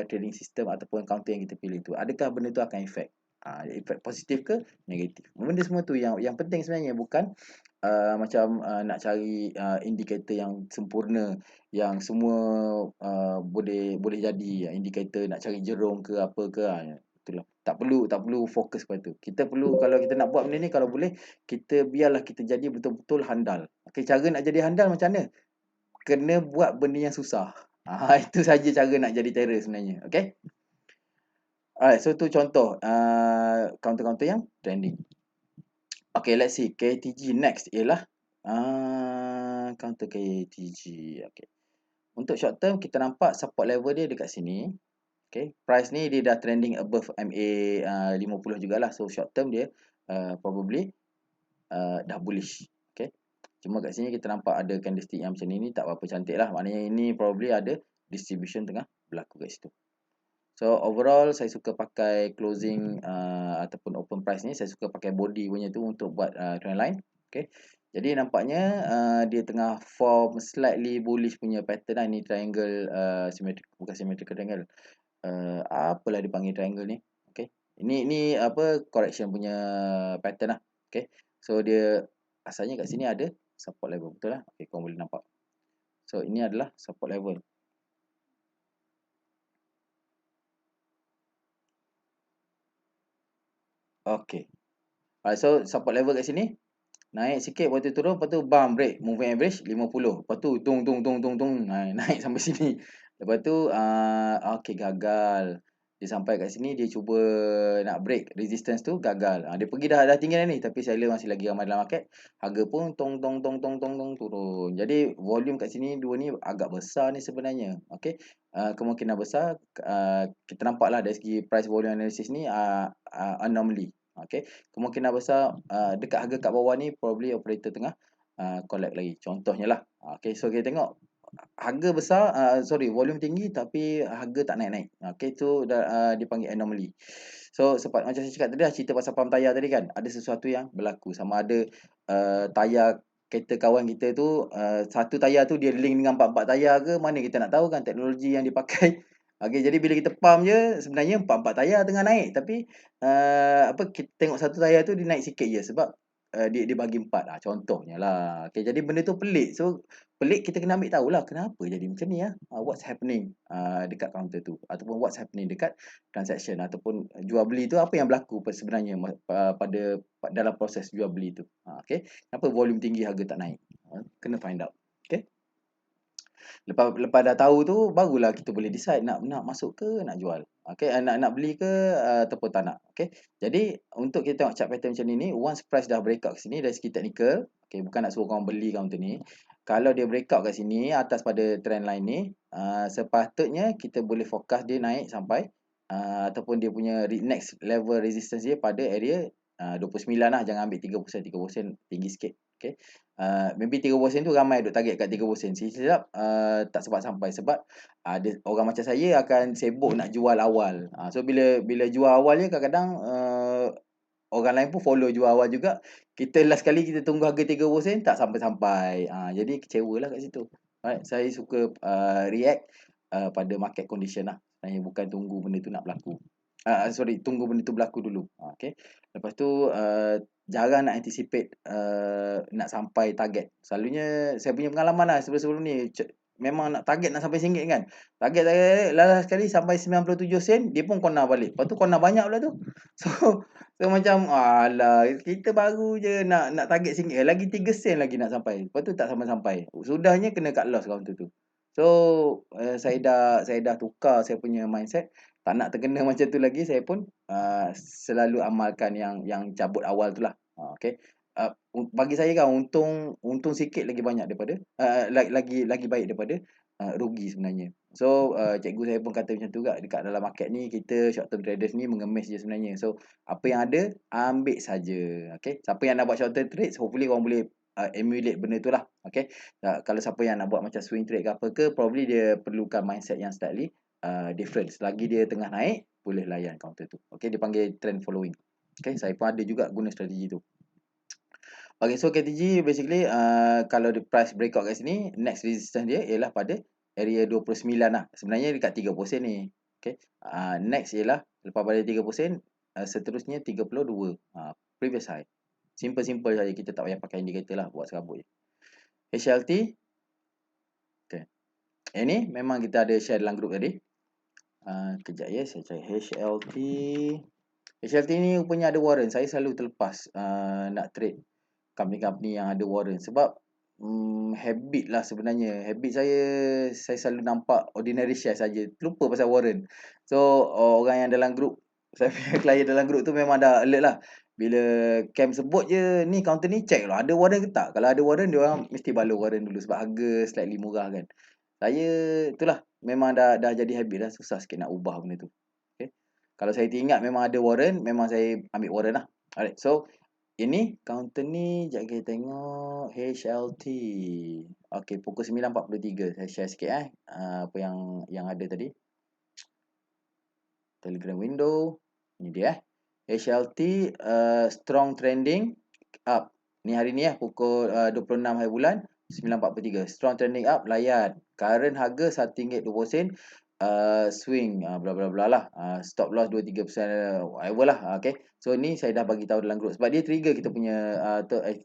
trading system ataupun counter yang kita pilih tu. Adakah benda tu akan efek positif ke negatif. Benda semua tu yang penting sebenarnya, bukan macam nak cari indikator yang sempurna, yang semua boleh jadi indikator, nak cari jerung ke apa ke. Itulah. Tak perlu fokus pada tu. Kita perlu, kalau kita nak buat benda ni, kalau boleh kita biarlah kita jadi betul-betul handal. Okey, cara nak jadi handal macam mana? Kena buat benda yang susah. Itu saja cara nak jadi terror sebenarnya. Okey. Alright, so tu contoh counter-counter yang trending. Okay, let's see. KTG next ialah counter KTG. Okay. Untuk short term, kita nampak support level dia dekat sini. Okay. Price ni dia dah trending above MA 50 jugalah. So short term dia probably dah bullish. Okay. Cuma kat sini kita nampak ada candlestick yang macam ni tak berapa cantik lah. Maknanya ini probably ada distribution tengah berlaku kat situ. So overall saya suka pakai closing ataupun open price ni, saya suka pakai body punya tu untuk buat trend line. Okay. Jadi nampaknya dia tengah form slightly bullish punya pattern lah. Ni triangle bukan symmetrical triangle. Apalah dipanggil triangle ni. Okay. Ini apa, correction punya pattern lah. Okay. So dia asalnya kat sini ada support level, betul lah. Okay, kau boleh nampak. So ini adalah support level. Okay. So support level kat sini, naik sikit, lepas tu turun, lepas tu bam, break, moving average 50. Lepas tu tung, naik sampai sini. Lepas tu okay, gagal. Dia sampai kat sini, dia cuba nak break resistance tu, gagal. Dia pergi dah tinggi dah ni, tapi seller masih lagi ramai dalam market. Harga pun tong turun. Jadi volume kat sini dua ni agak besar ni sebenarnya. Okay. Kemungkinan besar kita nampaklah dari segi price volume analysis ni anomaly. Okay. Kemungkinan besar dekat harga kat bawah ni probably operator tengah collect lagi. Contohnya lah. Okay, so kita tengok harga besar, volume tinggi tapi harga tak naik-naik. Okay, tu dipanggil anomaly. So macam saya cakap tadi, cerita pasal pump tayar tadi kan, ada sesuatu yang berlaku. Sama ada tayar kereta kawan kita tu, satu tayar tu dia link dengan 4-4 tayar ke, mana kita nak tahu kan teknologi yang dipakai. Okay, jadi bila kita pump je, sebenarnya 4-4 tayar tengah naik, tapi kita tengok satu tayar tu dia naik sikit je sebab dia bagi 4 lah, contohnya lah. Okay, jadi benda tu pelik. So pelik, kita kena ambil tahulah kenapa jadi macam ni what's happening dekat counter tu, ataupun what's happening dekat transaction ataupun jual beli tu, apa yang berlaku sebenarnya pada dalam proses jual beli tu. Okay, kenapa volume tinggi harga tak naik? Kena find out. Okay. Lepas dah tahu tu, barulah kita boleh decide nak masuk ke nak jual. Okay, nak beli ke ataupun tak nak. Okay. Jadi untuk kita tengok chart pattern macam ni, once price dah breakout ke sini dari segi technical, okay, bukan nak suruh korang beli counter ni. Kalau dia breakout kat sini atas pada trend line ni, sepatutnya kita boleh fokus dia naik sampai ataupun dia punya next level resistance dia pada area 29 lah. Jangan ambil 3%. 3% tinggi sikit. Okay. Maybe 3% tu ramai duk target kat 3%. Silap tak sempat sampai sebab ada orang macam saya akan sibuk nak jual awal. So bila jual awal je, kadang-kadang orang lain pun follow jual awal juga. Kita last kali kita tunggu harga 3% tak sampai-sampai. Jadi kecewa lah kat situ. Alright, saya suka react pada market condition lah. Saya bukan tunggu benda tu nak berlaku. Tunggu benda tu berlaku dulu. Okay. Lepas tu jarang nak anticipate nak sampai target. Selalunya saya punya pengalaman lah sebelum ni, memang nak target nak sampai RM1 kan. Target last sekali sampai 97 sen, dia pun corner balik. Lepas tu corner banyak pula tu. So macam alah, kita baru je nak target RM1, lagi 3 sen lagi nak sampai. Lepas tu tak sampai-sampai. Sudahnya kena cut loss counter tu. So saya dah tukar saya punya mindset. Tak nak terkena macam tu lagi, saya pun selalu amalkan yang cabut awal tu lah. Okay. Bagi saya kan, untung sikit lagi banyak daripada lagi baik daripada rugi sebenarnya. So cikgu saya pun kata macam tu juga, dekat dalam market ni kita short term traders ni mengemis je sebenarnya. So apa yang ada ambil saja. Okey, siapa yang nak buat short term trades, hopefully korang boleh emulate benda tu lah. Okey, kalau siapa yang nak buat macam swing trade ke apa ke, probably dia perlukan mindset yang slightly different. Selagi dia tengah naik, boleh layan counter tu. Okey, dia panggil trend following. Okey, saya pun ada juga guna strategi tu. Okay, so KTG basically kalau the price breakout kat sini, next resistance dia ialah pada area 29 lah. Sebenarnya dekat 30 sen ni. Okay. Next ialah lepas pada 30 sen, seterusnya 32. Previous high. Simple-simple saja, kita tak payah pakai indicator lah, buat serabut je. HLT. Okay. Ini memang kita ada share dalam group tadi. Kejap ya, saya cari HLT. HLT ni rupanya ada warrant. Saya selalu terlepas nak trade company-company yang ada warrant sebab habit lah sebenarnya. Habit saya selalu nampak ordinary share saja, lupa pasal warrant. So orang yang dalam group, saya punya klien dalam group tu memang dah alert lah. Bila Cam sebut je ni counter ni, check lah ada warrant ke tak. Kalau ada warrant, dia orang mesti balur warrant dulu sebab harga slightly murah kan. Saya itulah memang dah jadi habit dah, susah sikit nak ubah benda tu. Okay. Kalau saya ingat memang ada warrant, memang saya ambil warrant lah. Alright, so ini counter ni, sekejap kita tengok HLT. Okey, pukul 9.43. Saya share sikit apa yang ada tadi. Telegram window. Ni dia HLT strong trending up. Ni hari ni pukul 26 hari bulan 9.43. Strong trending up, layan. Current harga RM1.20. Swing bla bla bla lah. Stop loss 2-3%, whatever lah. Okay, so ni saya dah bagi tahu dalam group sebab dia trigger kita punya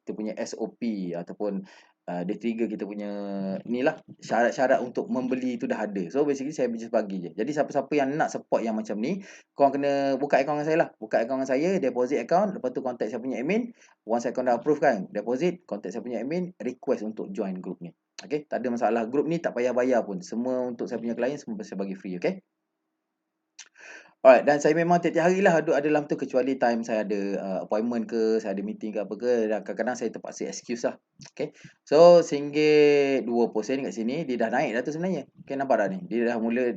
kita punya SOP ataupun dia trigger kita punya ni lah, syarat-syarat untuk membeli tu dah ada. So basically saya just bagi je. Jadi siapa-siapa yang nak support yang macam ni, korang kena buka akaun dengan saya lah. Buka akaun dengan saya, deposit account, lepas tu contact saya punya admin. Once account dah approve kan, deposit, contact saya punya admin, request untuk join group ni. Okay, tak ada masalah. Group ni tak payah bayar pun. Semua untuk saya punya klien, semua saya bagi free. Okay. Alright, dan saya memang tiap-tiap hari lah ada dalam tu, kecuali time saya ada appointment ke, saya ada meeting ke apa ke, dan kadang-kadang saya terpaksa excuse lah. Okay. So RM1.20 kat sini, dia dah naik dah tu sebenarnya. Okay, nampak dah ni. Dia dah mula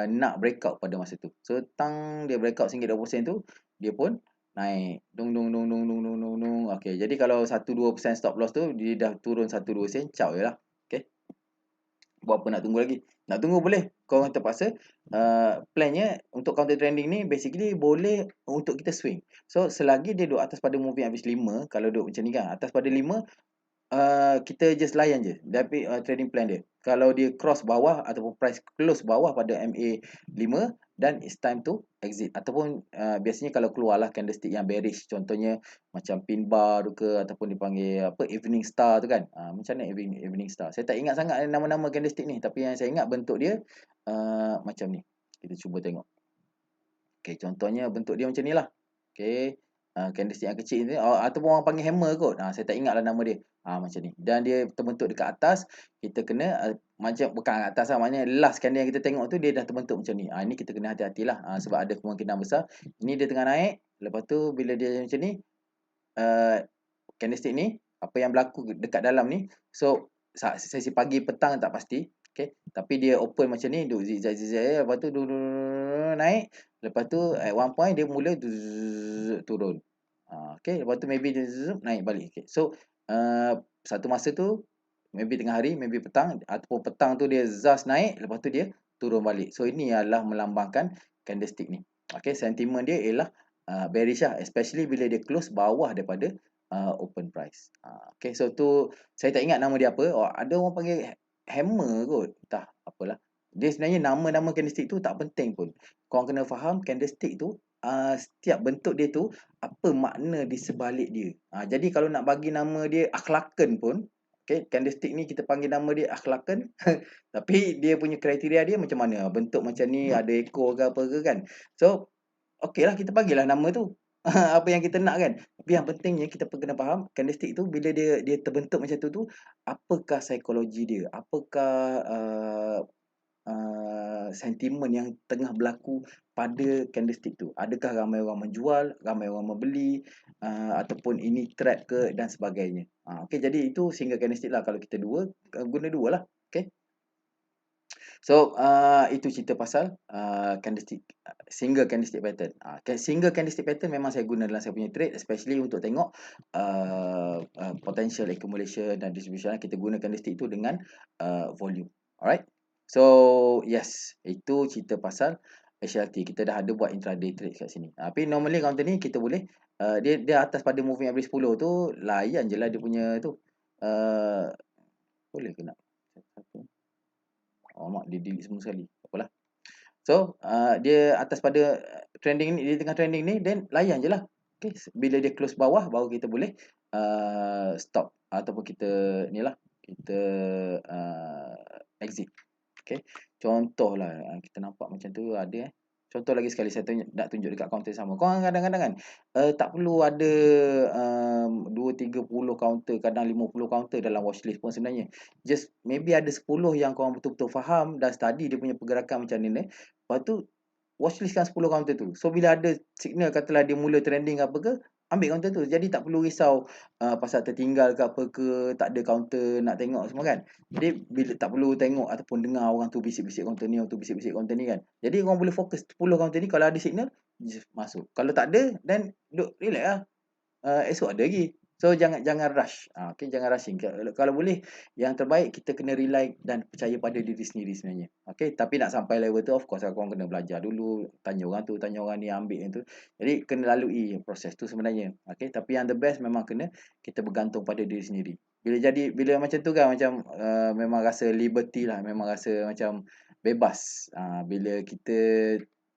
nak breakout pada masa tu. So dia breakout RM1.20 tu, dia pun naik. Dung dung dung dung dung dung dung dung. Okay, jadi kalau 1-2% stop loss tu, dia dah turun 1-2 sen, caw je lah. Okay. Buat apa nak tunggu lagi? Nak tunggu boleh. Korang terpaksa plannya untuk counter trending ni basically boleh untuk kita swing. So selagi dia duduk atas pada moving average 5, kalau duduk macam ni kan, atas pada 5, kita just layan je. Tapi trading plan dia, kalau dia cross bawah ataupun price close bawah pada MA 5, dan it's time to exit. Ataupun biasanya kalau keluarlah candlestick yang bearish, contohnya macam pin bar tu ke, ataupun dipanggil apa, evening star tu kan. Macam mana evening star, saya tak ingat sangat nama-nama candlestick ni, tapi yang saya ingat bentuk dia macam ni. Kita cuba tengok. Okay, contohnya bentuk dia macam ni lah. Okay, candlestick yang kecil ni, ataupun orang panggil hammer kot. Saya tak ingat lah nama dia. Macam ni. Dan dia terbentuk dekat atas. Kita kena macam bukan atas lah, maknanya last candle yang kita tengok tu dia dah terbentuk macam ni. Ini kita kena hati-hatilah sebab ada kemungkinan besar ini dia tengah naik. Lepas tu bila dia macam ni, candlestick ni apa yang berlaku dekat dalam ni. So sesi pagi petang tak pasti. Okay, tapi dia open macam ni, duk zigzag, lepas tu naik, lepas tu at one point dia mula turun. Okay, lepas tu maybe dia naik balik. Okay, so satu masa tu maybe tengah hari, maybe petang, ataupun petang tu dia zas naik, lepas tu dia turun balik. So ini adalah melambangkan candlestick ni. Okay, sentiment dia ialah bearish lah, especially bila dia close bawah daripada open price. Okay, so tu saya tak ingat nama dia apa. Ada orang panggil hammer kot, entah apalah. Dia sebenarnya nama-nama candlestick tu tak penting pun. Korang kena faham candlestick tu setiap bentuk dia tu apa makna di sebalik dia. Jadi kalau nak bagi nama dia akhlakan pun, okay, candlestick ni kita panggil nama dia akhlakan tapi dia punya kriteria dia macam mana? Bentuk macam ni, ada ekor ke apa ke kan. So okey lah, kita bagilah nama tu. Apa yang kita nak kan. Tapi yang pentingnya kita kena faham candlestick tu bila dia terbentuk macam tu apakah psikologi dia? Apakah sentimen yang tengah berlaku pada candlestick tu? Adakah ramai orang menjual, ramai orang membeli, ataupun ini trap ke dan sebagainya. Okey, jadi itu single candlestick lah. Kalau kita guna dua lah. Okey. So itu cerita pasal candlestick, single candlestick pattern. Single candlestick pattern memang saya guna dalam saya punya trade, especially untuk tengok potential accumulation dan distribution. Kita guna candlestick itu dengan volume. Alright. So yes, itu cerita pasal HLT. Kita dah ada buat intraday trade kat sini. Tapi normally counter ni kita boleh dia atas pada moving average 10 tu, layan je lah dia punya tu. Boleh ke nak? Mak dia delete semua sekali. Tak apalah. So dia atas pada trending ni, dia tengah trending ni, then layan je lah. Okay. Bila dia close bawah, baru kita boleh stop ataupun kita ni lah, kita exit. Okay. Contohlah kita nampak macam tu ada Contoh lagi sekali saya nak tunjuk dekat kaunter sama. Korang kadang-kadang kan tak perlu ada 2-30 kaunter, kadang 50 kaunter dalam watchlist pun sebenarnya. Just maybe ada 10 yang korang betul-betul faham dan study dia punya pergerakan macam ni. Lepas tu watchlistkan 10 kaunter tu. So bila ada signal katalah dia mula trending apa ke, ambil kaunter tu. Jadi tak perlu risau pasal tertinggal ke apa ke, tak ada kaunter nak tengok semua kan. Jadi bila tak perlu tengok ataupun dengar orang tu bisik-bisik kaunter ni, orang tu bisik-bisik kaunter ni kan. Jadi orang boleh fokus 10 kaunter ni, kalau ada signal just masuk. Kalau tak ada, then duduk relax lah. Esok ada lagi. So jangan rush. Okay, jangan rushing. Kalau boleh, yang terbaik kita kena rely dan percaya pada diri sendiri sebenarnya. Okay, tapi nak sampai level tu, of course korang kena belajar dulu, tanya orang tu, tanya orang ni, ambil yang tu. Jadi kena lalui proses tu sebenarnya. Okay, tapi yang the best memang kena kita bergantung pada diri sendiri. Bila macam tu kan, macam memang rasa liberty lah, memang rasa macam bebas. Bila kita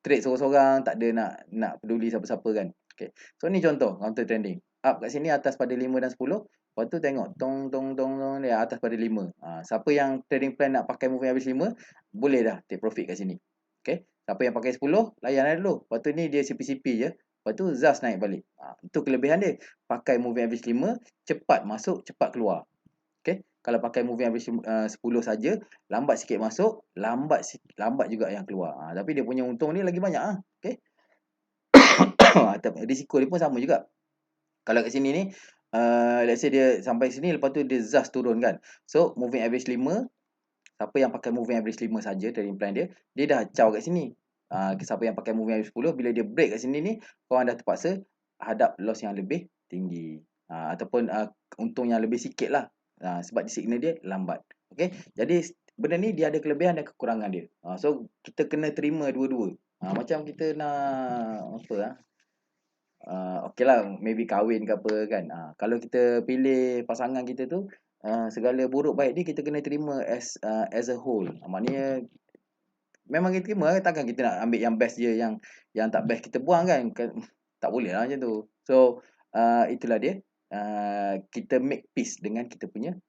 trade seorang-seorang, tak ada nak peduli siapa-siapa kan. Okay. So ni contoh counter trending. Up kat sini atas pada 5 dan 10. Lepas tu tengok tong tong tong tong dia atas pada 5. Siapa yang trading plan nak pakai moving average 5, boleh dah take profit kat sini. Okay. Siapa yang pakai 10, layan aja dulu. Lepas tu ni dia CP-CP je. Lepas tu ZAS naik balik. Itu kelebihan dia. Pakai moving average 5, cepat masuk, cepat keluar. Okay. Kalau pakai moving average 10 saja, lambat sikit masuk, lambat juga yang keluar. Tapi dia punya untung ni lagi banyak. Okay. Risiko dia pun sama juga. Kalau kat sini ni let's say dia sampai sini, lepas tu dia ZAS turun kan. So moving average 5, siapa yang pakai moving average 5 saja trading plan dia dah caw kat sini. Siapa yang pakai moving average 10, bila dia break kat sini ni, korang dah terpaksa hadap loss yang lebih tinggi. Ataupun untung yang lebih sikit lah. Sebab di signal dia lambat. Okay. Jadi benda ni dia ada kelebihan dan kekurangan dia. So kita kena terima dua-dua. Macam kita nak apa okey lah, maybe kahwin ke apa kan. Kalau kita pilih pasangan kita tu, segala buruk baik dia kita kena terima as a whole. Maknanya memang kita terima, takkan kita nak ambil yang best je, yang tak best kita buang kan. Tak boleh lah macam tu. So itulah dia. Kita make peace dengan kita punya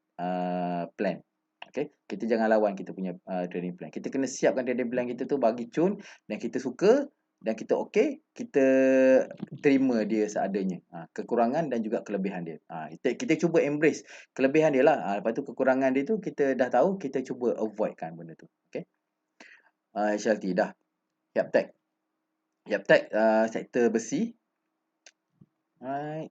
plan. Okay. Kita jangan lawan kita punya trading plan. Kita kena siapkan trading plan kita tu bagi cun dan kita suka dan kita okey, kita terima dia seadanya. Kekurangan dan juga kelebihan dia. Kita cuba embrace kelebihan dia lah. Lepas tu kekurangan dia tu kita dah tahu, kita cuba avoidkan benda tu. Okay. HLT dah. Yaptek. Yaptek sektor besi. Alright.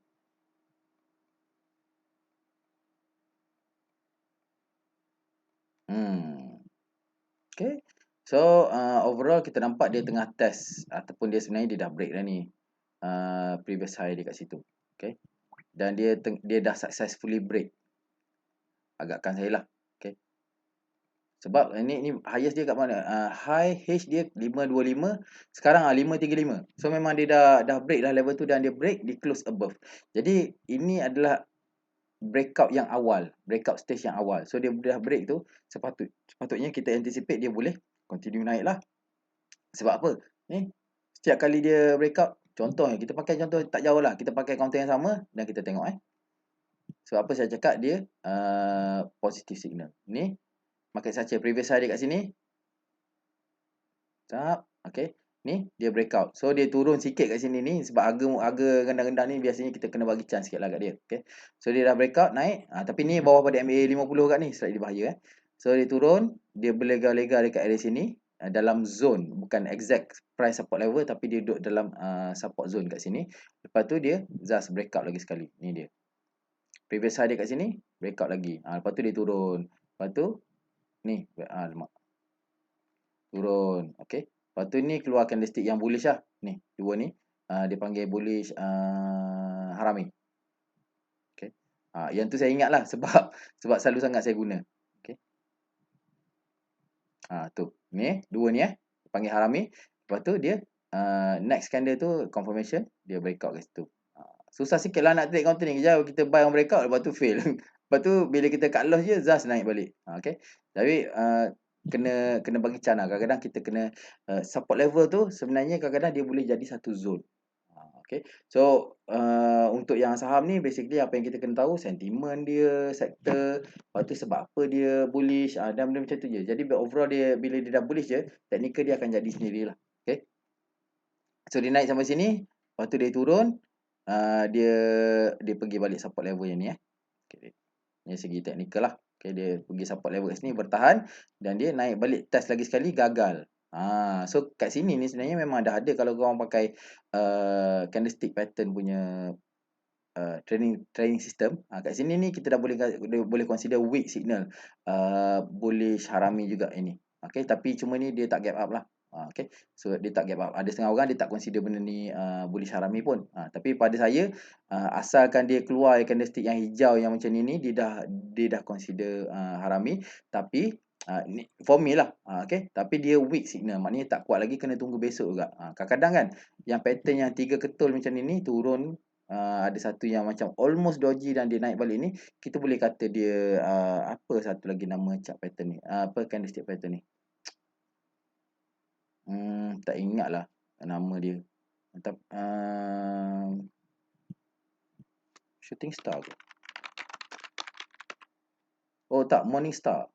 Okay. So overall kita nampak dia tengah test ataupun dia sebenarnya dia dah break dah ni. Previous high dia kat situ. Okay. Dan dia dah successfully break. Agakkan saya lah. Okay. Sebab ni highest dia kat mana? High H dia 525, sekarang 535. So memang dia dah break dah level tu dan dia break, di close above. Jadi ini adalah breakout yang awal, breakout stage yang awal. So dia dah break tu, sepatutnya kita anticipate dia boleh continue naik lah. Sebab apa? Setiap kali dia breakout, contohnya kita pakai contoh tak jauh lah, kita pakai counter yang sama dan kita tengok sebab apa saya cakap dia positive signal. Ni market structure previous high dia kat sini. Okay. Ni dia breakout. So dia turun sikit kat sini ni sebab harga rendah-rendah ni biasanya kita kena bagi chance sikit lah kat dia. Okay. So dia dah breakout naik. Tapi ni bawah pada MA 50 kat ni, slightly bahaya. So dia turun, dia berlega-lega dekat area sini dalam zone, bukan exact price support level tapi dia duduk dalam support zone kat sini. Lepas tu dia just breakout lagi sekali. Ni dia. Previous high dia kat sini, breakout lagi. Lepas tu dia turun. Lepas tu ni lemak. turun. Okey. Lepas tu ni keluar candlestick yang bullish lah. Ni, dua ni. Dia panggil bullish harami. Okey. Yang tu saya ingat lah sebab selalu sangat saya guna. Okey. Tu. Ni, dua ni panggil harami. Lepas tu dia next candle tu confirmation, dia breakout kat situ. Susah sikit lah nak trade counter ni. Kejap kita buy on breakout, lepas tu fail. Lepas tu bila kita cut loss je, Zas naik balik. Okey. Tapi kena bagi chance lah. Kadang-kadang kita kena support level tu sebenarnya kadang-kadang dia boleh jadi satu zone. Okay. So untuk yang saham ni basically apa yang kita kena tahu, sentimen dia, sektor, lepas tu sebab apa dia bullish, dan benda macam tu je. Jadi overall dia bila dia dah bullish je, teknikal dia akan jadi sendirilah. Okay. So dia naik sampai sini, lepas tu dia turun, dia pergi balik support level yang ni Okay. Ini segi teknikal lah. Okay, dia pergi support level kat sini bertahan dan dia naik balik test lagi sekali gagal. So kat sini ni sebenarnya memang dah ada kalau korang pakai candlestick pattern punya training system. Kat sini ni kita dah boleh consider weak signal. Bullish harami juga ini. Okay, tapi cuma ni dia tak gap up lah. Okay, so dia tak gap up. Ada setengah orang dia tak consider benda ni bullish harami pun. Tapi pada saya asalkan dia keluar candlestick yang hijau yang macam ni dia dah consider harami. Tapi ni for me lah. Okay, tapi dia weak signal. Maknanya tak kuat lagi, kena tunggu besok juga. Kadang-kadang kan yang pattern yang 3 ketul macam ni turun, ada satu yang macam almost doji dan dia naik balik ni, kita boleh kata dia apa satu lagi nama chart pattern ni, apa candlestick pattern ni, tak ingat lah nama dia. Shooting star ke? Oh tak, morning star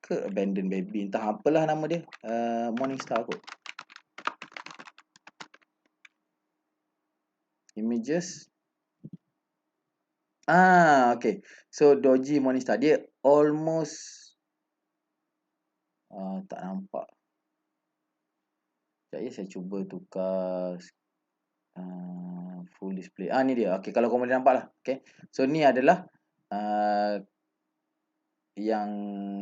ke abandon baby, entah apalah nama dia. Morning star kot. Images. Okay. So doji morning star dia almost tak nampak. Sekejap ya, saya cuba tukar full display. Ni dia. Okay, kalau korang boleh nampak lah. Okay. So ni adalah yang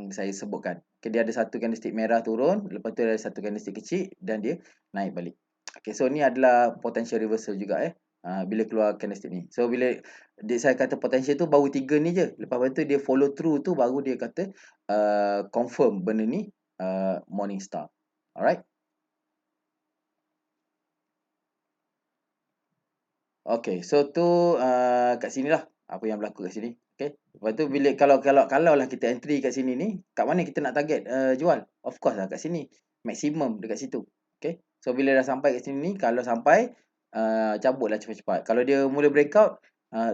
saya sebutkan. Okay, dia ada satu candlestick merah turun, lepas tu ada satu candlestick kecil dan dia naik balik. Okay, so ni adalah potential reversal juga bila keluar candlestick ni. So bila saya kata potential tu baru 3 ni je. Lepas tu dia follow through tu baru dia kata confirm benda ni morning star. Alright. Okay, so tu kat sini lah apa yang berlaku kat sini. Okay. Lepas tu bila kalau lah kita entry kat sini ni, kat mana kita nak target jual? Of course lah kat sini. Maksimum dekat situ. Okay. So bila dah sampai kat sini ni, kalau sampai cabutlah cepat-cepat. Kalau dia mula breakout,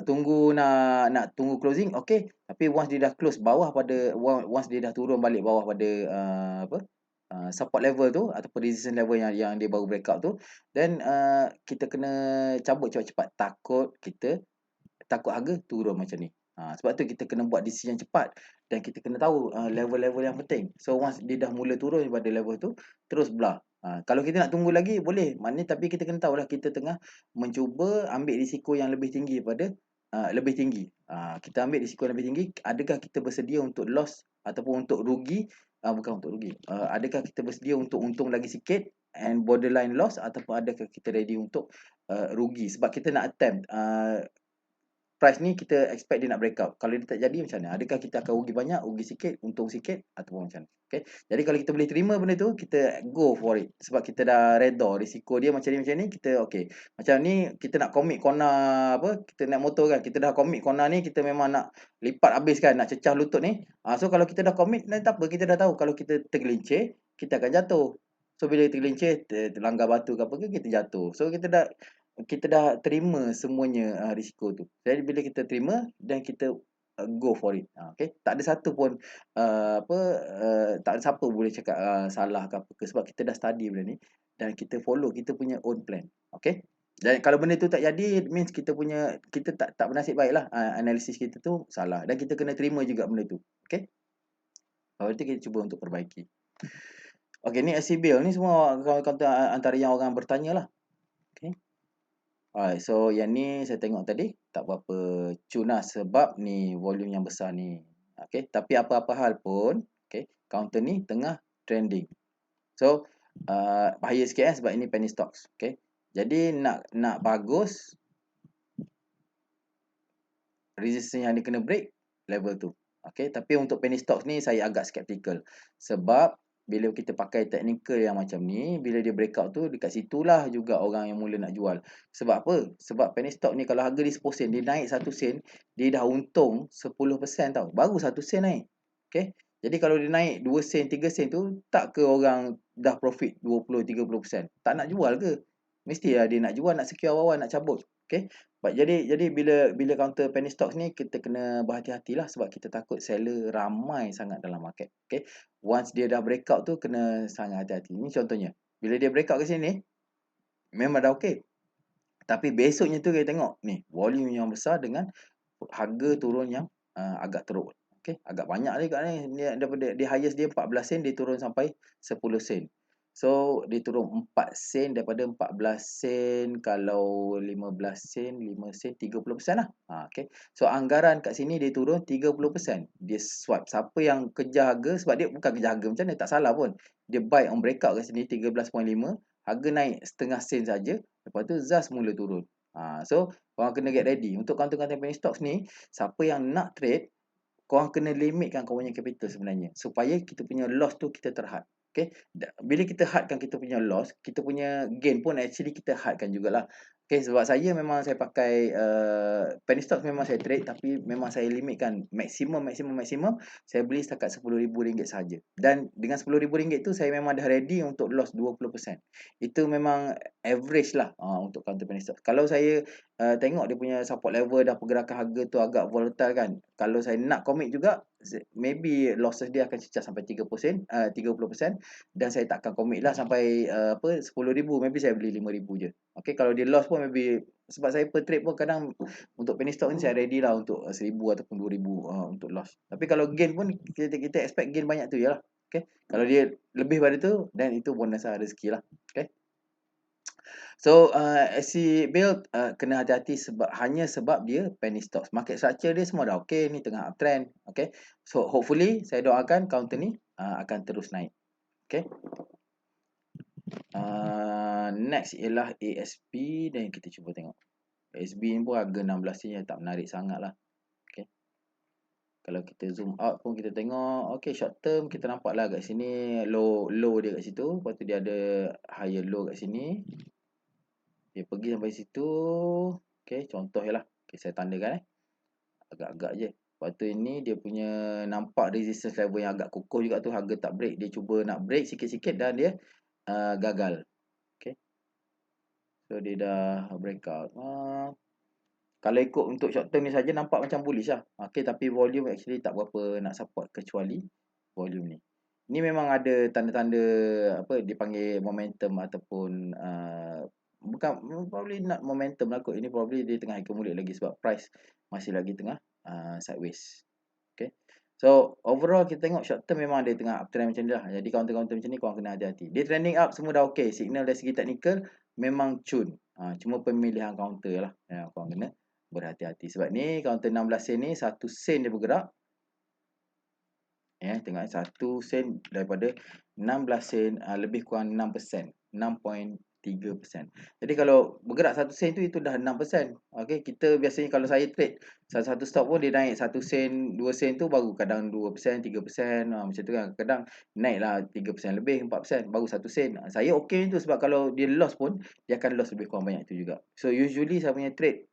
tunggu nak tunggu closing, okay. Tapi once dia dah close bawah pada, once dia dah turun balik bawah pada support level tu ataupun resistance level yang dia baru breakout tu, then kita kena cabut cepat-cepat, takut harga turun macam ni. Sebab tu kita kena buat decision cepat dan kita kena tahu level-level yang penting. So once dia dah mula turun pada level tu, terus belah. Kalau kita nak tunggu lagi boleh, maknanya tapi kita kena tahulah kita tengah mencuba ambil risiko yang lebih tinggi pada lebih tinggi. Kita ambil risiko yang lebih tinggi, adakah kita bersedia untuk loss ataupun untuk rugi? Bukan untuk rugi. Adakah kita bersedia untuk untung lagi sikit and borderline loss, ataupun adakah kita ready untuk rugi sebab kita nak attempt price ni kita expect dia nak breakout. Kalau dia tak jadi macam mana? Adakah kita akan rugi banyak, rugi sikit, untung sikit ataupun macam mana? Okay. Jadi kalau kita boleh terima benda tu, kita go for it. Sebab kita dah redha risiko dia macam ni, kita okay. Macam ni kita nak commit corner apa? Kita naik motor kan, kita dah commit corner ni, kita memang nak lipat habis kan, nak cecah lutut ni. So kalau kita dah commit, tak apa, kita dah tahu kalau kita tergelincir, kita akan jatuh. So bila tergelincir, terlanggar batu ke apa ke, kita jatuh. So kita dah terima semuanya risiko tu. Jadi bila kita terima dan kita go for it. Okay. Tak ada satu pun tak ada siapa boleh cakap salah ke apa ke, sebab kita dah study benda ni dan kita follow kita punya own plan. Okay. Dan kalau benda tu tak jadi, means kita tak bernasib baik lah. Analisis kita tu salah dan kita kena terima juga benda tu. Okay. Lepas tu kita cuba untuk perbaiki. Okay, ni SCBL ni semua antara yang orang bertanya lah. Okay. Alright, so yang ni saya tengok tadi tak berapa cun lah sebab ni volume yang besar ni. Okay, tapi apa-apa hal pun, okay, counter ni tengah trending. So bahaya sikit sebab ini penny stocks. Okay. Jadi nak bagus, resistance yang dia kena break level tu. Okay. Tapi untuk penny stocks ni saya agak skeptical. Sebab bila kita pakai technical yang macam ni, bila dia breakout tu, dekat situlah juga orang yang mula nak jual. Sebab apa? Sebab penny stock ni kalau harga dia 10 sen, dia naik 1 sen, dia dah untung 10% tau. Baru 1 sen naik. Okay. Jadi kalau dia naik 2 sen, 3 sen tu, tak ke orang dah profit 20-30%? Tak nak jual ke? Mestilah dia nak jual, nak secure awal, nak cabut. Okay. Jadi bila counter penny stocks ni, kita kena berhati-hatilah sebab kita takut seller ramai sangat dalam market. Okay. Once dia dah breakout tu, kena sangat hati-hati. Ni contohnya. Bila dia breakout ke sini, memang dah okey. Tapi besoknya tu kita tengok ni, volume yang besar dengan harga turun yang agak teruk. Okey, agak banyak juga ni. Dia daripada dia highest dia 14 sen, dia turun sampai 10 sen. So dia turun 4 sen daripada 14 sen, kalau 15 sen, 5 sen, 30% lah. Okey. So anggaran kat sini dia turun 30%. Dia swipe. Siapa yang kejar harga, sebab dia bukan kejar harga macam ni, tak salah pun. Dia buy on breakout kat sini 13.5, harga naik setengah sen saja, lepas tu Zas mula turun. So korang kena get ready. Untuk counter-counter penny stocks ni, siapa yang nak trade, korang kena limitkan korang punya capital sebenarnya. Supaya kita punya loss tu kita terhad. Okay. Bila kita hadkan kita punya loss, kita punya gain pun actually kita hadkan jugalah. Okay, sebab saya memang saya pakai penny stocks memang saya trade, tapi memang saya limitkan maksimum saya beli setakat RM10,000 saja. Dan dengan RM10,000 tu saya memang dah ready untuk loss 20%. Itu memang average lah untuk counter penny stocks. Kalau saya tengok dia punya support level dan pergerakan harga tu agak volatile kan, kalau saya nak commit juga, maybe losses dia akan cecah sampai 30%, dan saya takkan commit lah sampai RM10,000, maybe saya beli RM5,000 je. Okay, kalau dia loss pun maybe, sebab saya per trade pun kadang untuk penny stock ni saya ready lah untuk RM1,000 ataupun RM2,000 untuk loss. Tapi kalau gain pun kita expect gain banyak tu je lah. Okay, kalau dia lebih pada tu, then itu bonus lah, rezeki lah. Okay. So SC Build kena hati-hati hanya sebab dia penny stocks. Market structure dia semua dah okey, ni tengah uptrend. Okay. So hopefully saya doakan counter ni akan terus naik. Okay. Next ialah ASP, dan kita cuba tengok. ASP ni pun harga 16 ni tak menarik sangat lah. Okay. Kalau kita zoom out pun kita tengok, okay, short term kita nampak lah kat sini low dia kat situ. Lepas tu dia ada higher low kat sini. Dia pergi sampai situ. Okay, contoh je lah. Okay, saya tandakan agak-agak je. Lepas tu ini dia punya nampak resistance level yang agak kukuh juga tu. Harga tak break. Dia cuba nak break sikit-sikit dan dia gagal. Okay. So dia dah breakout. Kalau ikut untuk short term ni saja nampak macam bullish lah. Okay, tapi volume actually tak berapa nak support kecuali volume ni. Ni memang ada tanda-tanda apa dipanggil momentum ataupun bukan probably not momentum lah kot. Ini probably dia tengah accumulate lagi sebab price masih lagi tengah sideways. Okay. So overall kita tengok short term memang dia tengah uptrend macam ni lah. Jadi counter-counter macam ni korang kena hati-hati. Dia trending up semua dah okay. Signal dari segi technical memang cun. Cuma pemilihan counter lah yang korang kena berhati-hati. Sebab ni counter 16 sen ni 1 sen dia bergerak. Tengok 1 sen daripada 16 sen lebih kurang 6%. 6.3%. Jadi kalau bergerak 1 sen tu, itu dah 6%. Okay, kita biasanya kalau saya trade satu-satu stock pun dia naik 1 sen, 2 sen tu baru kadang 2%, 3%, macam tu kan. Kadang naiklah 3% lebih, 4%, baru 1 sen. Saya okey tu sebab kalau dia loss pun, dia akan loss lebih kurang banyak tu juga. So usually saya punya trade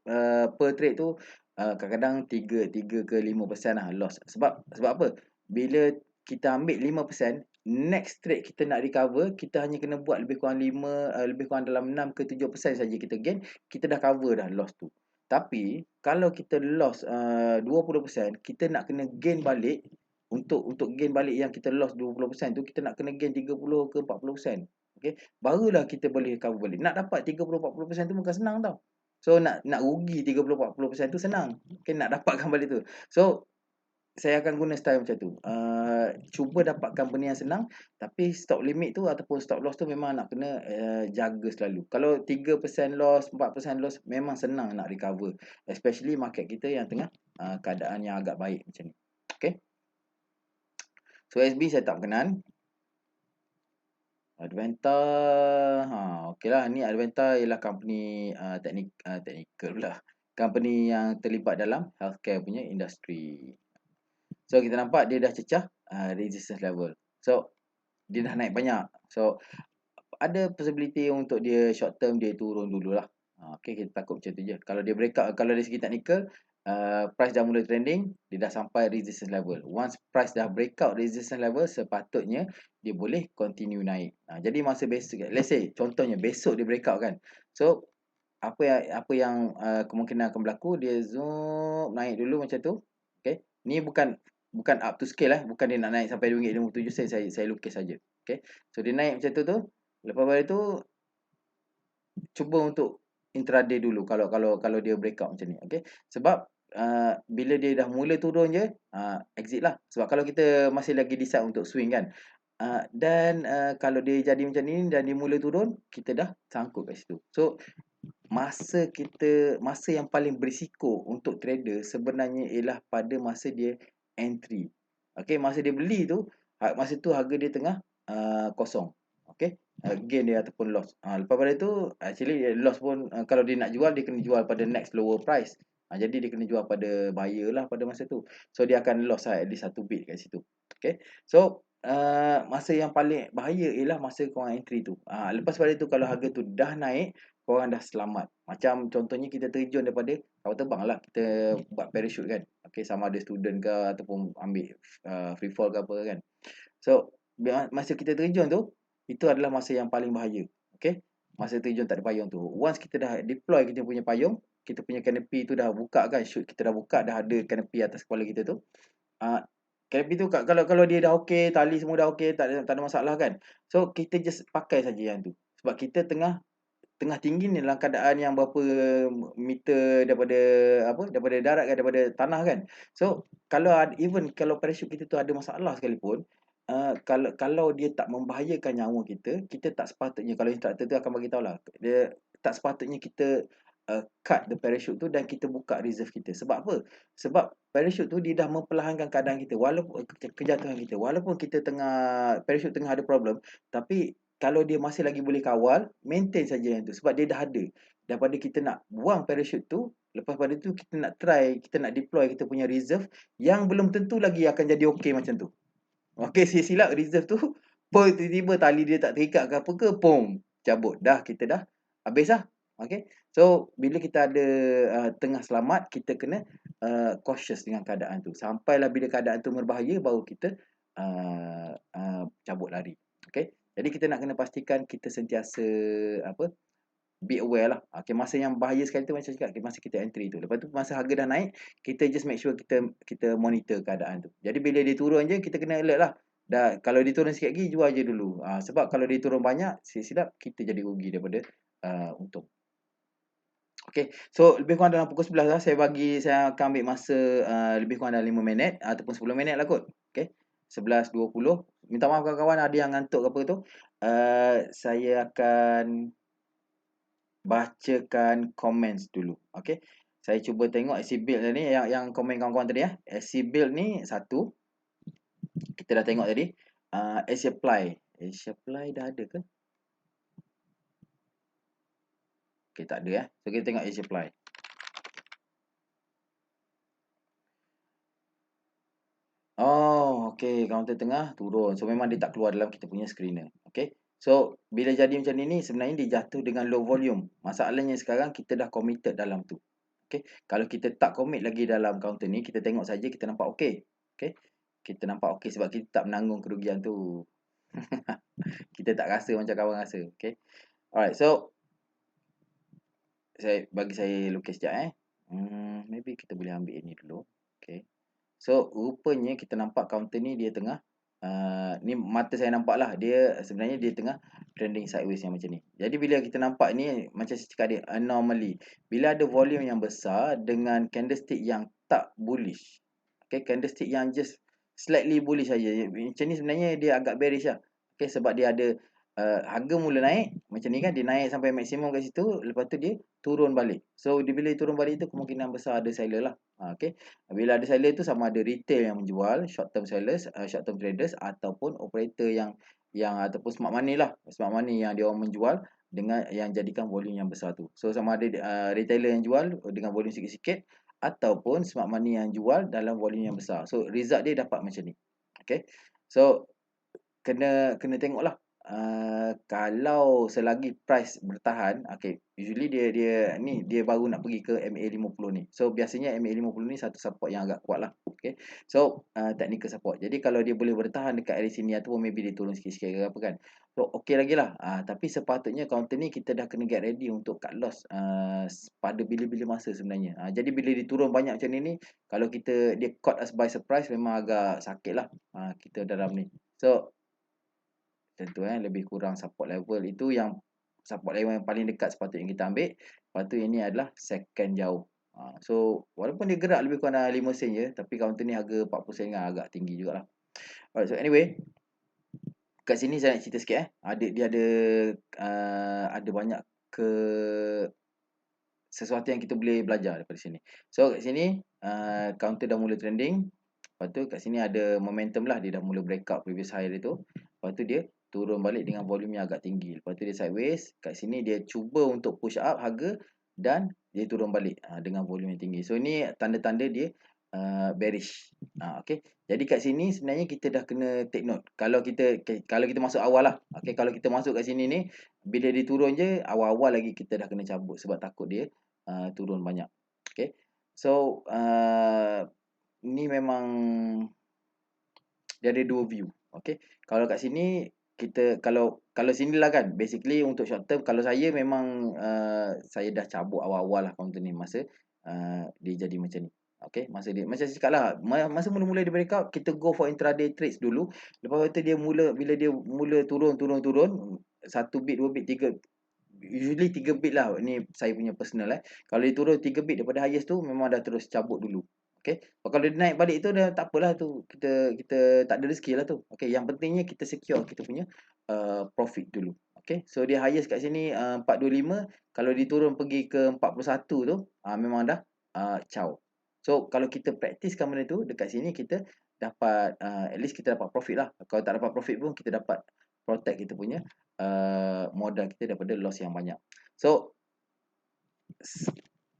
per trade tu kadang-kadang 3 ke 5% lah loss. Sebab apa? Bila kita ambil 5%, next trade kita nak recover, kita hanya kena buat lebih kurang lebih kurang dalam 6 ke 7% saja kita gain, kita dah cover dah loss tu. Tapi kalau kita loss 20%, kita nak kena gain balik, untuk gain balik yang kita loss 20% tu, kita nak kena gain 30 ke 40%. Okay? Barulah kita boleh recover balik. Nak dapat 30-40% tu bukan senang tau. So nak rugi 30-40% tu senang. Okay, nak dapatkan balik tu. So saya akan guna style macam tu. Cuba dapatkan benda yang senang, tapi stop limit tu ataupun stop loss tu memang nak kena jaga selalu. Kalau 3% loss, 4% loss, memang senang nak recover. Especially market kita yang tengah keadaan yang agak baik macam ni. Okay. So SB saya tak berkenan. Advanta, okeylah, ni Advanta ialah company technical pula. Company yang terlibat dalam healthcare punya industri. So kita nampak dia dah cecah resistance level. So dia dah naik banyak. So ada possibility untuk dia short term dia turun dululah. Okay, kita takut macam tu je. Kalau dia break out, kalau dari segi technical, price dah mula trending, dia dah sampai resistance level. Once price dah break out resistance level, sepatutnya dia boleh continue naik. Jadi masa besok, let's say contohnya besok dia break out kan. So apa yang kemungkinan akan berlaku, dia zoom naik dulu macam tu. Okay, ni bukan up to scale bukan dia nak naik sampai RM2.57, saya lukis saja. Okay, so dia naik macam tu. Lepas pada tu cuba untuk intraday dulu kalau dia breakout macam ni. Okey. Sebab bila dia dah mula turun je, exit lah. Sebab kalau kita masih lagi decide untuk swing kan. Dan kalau dia jadi macam ni dan dia mula turun, kita dah sangkut kat situ. So masa yang paling berisiko untuk trader sebenarnya ialah pada masa dia entry. Okey, masa dia beli tu, masa tu harga dia tengah kosong. Okey, gain dia ataupun loss. Lepas pada tu actually loss pun, kalau dia nak jual, dia kena jual pada next lower price. Jadi dia kena jual pada buyer lah pada masa tu. So dia akan loss at least 1 bit kat situ. Okey. So masa yang paling bahaya ialah masa korang entry tu. Lepas pada tu kalau harga tu dah naik, korang dah selamat. Macam contohnya kita terjun daripada kapal terbang lah. Kita buat parachute kan. Okey, sama ada student ke ataupun ambil free fall ke apa kan. So masa kita terjun tu, itu adalah masa yang paling bahaya. Okey, masa terjun tak ada payung tu. Once kita dah deploy kita punya payung, kita punya canopy tu dah buka kan, chute kita dah buka, dah ada canopy atas kepala kita tu. Canopy tu kalau dia dah okey, tali semua dah okey, tak ada masalah kan. So kita just pakai saja yang tu. Sebab kita tengah tinggi ni dalam keadaan yang berapa meter daripada darat kan, daripada tanah kan. So kalau even kalau parachute kita tu ada masalah sekalipun, kalau dia tak membahayakan nyawa kita, kita tak sepatutnya, kalau instructor tu akan bagi tahulah, dia tak sepatutnya kita cut the parachute tu dan kita buka reserve kita. Sebab apa? Sebab parachute tu dia dah memperlahankan keadaan kita, walaupun kejatuhan kita, walaupun kita parachute tengah ada problem, tapi kalau dia masih lagi boleh kawal, maintain saja yang tu. Sebab dia dah ada. Daripada kita nak buang parachute tu, lepas pada tu kita nak try, kita nak deploy kita punya reserve yang belum tentu lagi akan jadi okey macam tu. Okey, silap reserve tu, tiba-tiba tali dia tak terikat ke apa ke, pom, cabut. Dah, kita dah habis lah. Okey. So, bila kita ada tengah selamat, kita kena cautious dengan keadaan tu. Sampailah bila keadaan tu berbahaya, baru kita cabut lari. Okey. Jadi kita nak kena pastikan kita sentiasa be aware lah. Okay, masa yang bahaya sekali tu macam cakap, masa kita entry tu. Lepas tu masa harga dah naik, kita just make sure kita monitor keadaan tu. Jadi bila dia turun je, kita kena alert lah. Kalau dia turun sikit lagi, jual je dulu. Sebab kalau dia turun banyak, silap kita jadi rugi daripada untung. Okay, so lebih kurang dalam pukul 11 lah. Saya akan ambil masa lebih kurang dalam 5 minit ataupun 10 minit lah kot. Okay, 11.20. Minta maaf kawan-kawan, ada yang ngantuk ke apa tu. Saya akan bacakan comments dulu. Okay, saya cuba tengok SC Build ni, yang komen kawan-kawan tadi SC Build ni satu, kita dah tengok tadi. SC Apply dah ada ke? Okay, tak ada So kita tengok SC Apply. Oh, okay, counter tengah turun. So memang dia tak keluar dalam kita punya screener. Okay, so bila jadi macam ni sebenarnya dia jatuh dengan low volume. Masalahnya sekarang kita dah committed dalam tu. Okay, kalau kita tak commit lagi dalam counter ni, kita tengok saja, kita nampak okay. Okay, kita nampak okay sebab kita tak menanggung kerugian tu. Kita tak rasa macam kawan rasa. Okay, alright, so saya lukis sekejap maybe kita boleh ambil ini dulu. Okay, so rupanya kita nampak counter ni dia tengah ni mata saya nampak lah, dia sebenarnya dia tengah trending sideways yang macam ni. Jadi bila kita nampak ni, macam saya cakap, dia anomaly. Bila ada volume yang besar dengan candlestick yang tak bullish. Okay, candlestick yang just slightly bullish saja. Macam ni sebenarnya dia agak bearish lah. Okay, sebab dia ada harga mula naik macam ni kan, dia naik sampai maksimum kat situ, lepas tu dia turun balik. So bila dia turun balik tu, kemungkinan besar ada seller lah. Okay, bila ada seller tu sama ada retail yang menjual, short term sellers, short term traders ataupun operator yang yang ataupun smart money lah, smart money yang dia orang menjual dengan yang jadikan volume yang besar tu. So sama ada retailer yang jual dengan volume sikit-sikit ataupun smart money yang jual dalam volume yang besar. So result dia dapat macam ni. Okay. So kena kena tengoklah. Kalau selagi price bertahan, okay, usually dia ni dia baru nak pergi ke MA50 ni. So biasanya MA50 ni satu support yang agak kuat lah. Okay. So technical support. Jadi kalau dia boleh bertahan dekat area sini ataupun maybe dia turun sikit-sikit ke apa kan. So okay lagi lah. Tapi sepatutnya counter ni kita dah kena get ready untuk cut loss pada bila-bila masa sebenarnya. Jadi bila dia turun banyak macam ni, kalau dia caught us by surprise, memang agak sakit lah kita dalam ni. So tentu lebih kurang support level itu yang support level yang paling dekat sepatutnya kita ambil. Lepas tu ini adalah second jauh. So walaupun dia gerak lebih kurang 5 sen je, tapi counter ni harga 40 sen kan agak tinggi jugalah. Alright, so anyway, kat sini saya nak cerita sikit dia ada banyak ke sesuatu yang kita boleh belajar daripada sini. So kat sini counter dah mula trending. Lepas tu kat sini ada momentum lah, dia dah mula breakout previous high dia tu. Lepas tu dia turun balik dengan volume yang agak tinggi. Lepas tu dia sideways. Kat sini dia cuba untuk push up harga dan dia turun balik dengan volume yang tinggi. So ni tanda-tanda dia bearish. Okay. Jadi kat sini sebenarnya kita dah kena take note. Kalau kita masuk awal lah. Okay, kalau kita masuk kat sini ni, bila dia turun je, awal-awal lagi kita dah kena cabut sebab takut dia turun banyak. Okay. So ni memang dia ada dua view. Okay. Kalau kat sini kita kalau sinilah kan basically untuk short term, kalau saya memang saya dah cabut awal-awal lah counter ni masa dia jadi macam ni. Okay, masa dia macam saya cakap lah, masa mula-mula dia breakout, kita go for intraday trades dulu. Lepas tu bila dia mula turun, satu bit, dua bit, tiga, usually 3 bit lah. Ni saya punya personal Kalau dia turun 3 bit daripada highest tu, memang dah terus cabut dulu. Okay. Kalau dia naik balik tu, dah tak apalah tu. Kita tak ada rezeki lah tu. Okay. Yang pentingnya kita secure kita punya profit dulu. Okay. So dia highest kat sini 425. Kalau dia turun pergi ke 41 tu, memang dah caw. So kalau kita praktiskan benda tu dekat sini, kita dapat at least kita dapat profit lah. Kalau tak dapat profit pun, kita dapat protect kita punya modal kita daripada loss yang banyak. So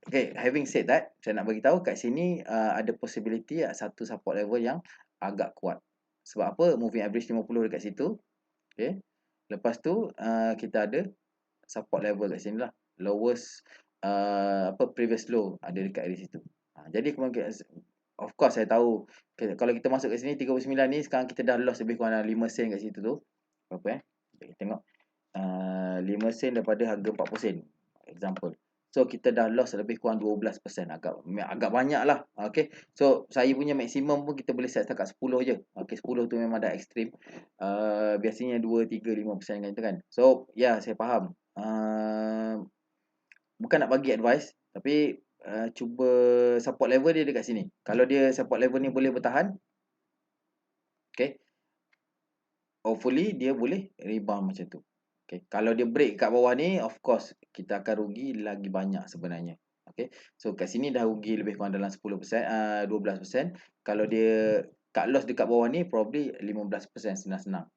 okay, having said that, saya nak bagi tahu kat sini ada possibility satu support level yang agak kuat. Sebab apa? Moving average 50 dekat situ. Okay. Lepas tu kita ada support level kat sini lah. Lowest previous low ada dekat area situ. Jadi kemungkinan, of course saya tahu kalau kita masuk kat sini 39 ni, sekarang kita dah loss lebih kurang 5 sen kat situ tu. Berapa kita tengok 5 sen daripada harga 40 sen example. So kita dah loss lebih kurang 12%, agak banyak lah. Okay. So saya punya maksimum pun kita boleh set setakat 10 je. Okay, 10 tu memang dah ekstrim. Biasanya 2, 3, 5% kan tu kan. So ya, saya faham. Bukan nak bagi advice, tapi cuba support level dia dekat sini. Kalau dia support level ni boleh bertahan, okay, hopefully dia boleh rebound macam tu. Okay. Kalau dia break kat bawah ni, of course kita akan rugi lagi banyak sebenarnya. Okay. So kat sini dah rugi lebih kurang dalam 10%, 12%. Kalau dia cut loss dekat bawah ni, probably 15% senang-senang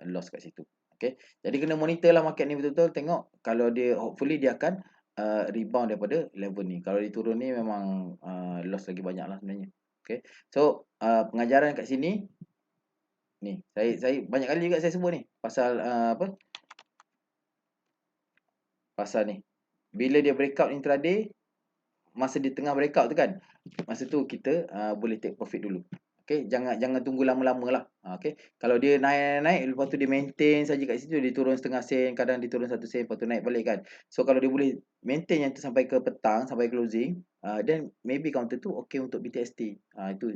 loss kat situ. Okay. Jadi kena monitor lah market ni betul-betul. Tengok kalau dia, hopefully dia akan rebound daripada level ni. Kalau dia turun ni, memang loss lagi banyak lah sebenarnya. Okay. So pengajaran kat sini ni, saya banyak kali juga saya sebut ni pasal pasal ni. Bila dia breakout intraday, masa di tengah breakout tu kan, masa tu kita boleh take profit dulu. Okay, jangan tunggu lama-lama lah. Okay, kalau dia naik, lepas tu dia maintain saja kat situ, dia turun setengah sen, kadang dia turun 1 sen, lepas tu naik balik kan. So kalau dia boleh maintain yang tu sampai ke petang, sampai closing, then maybe counter tu okay untuk BTST.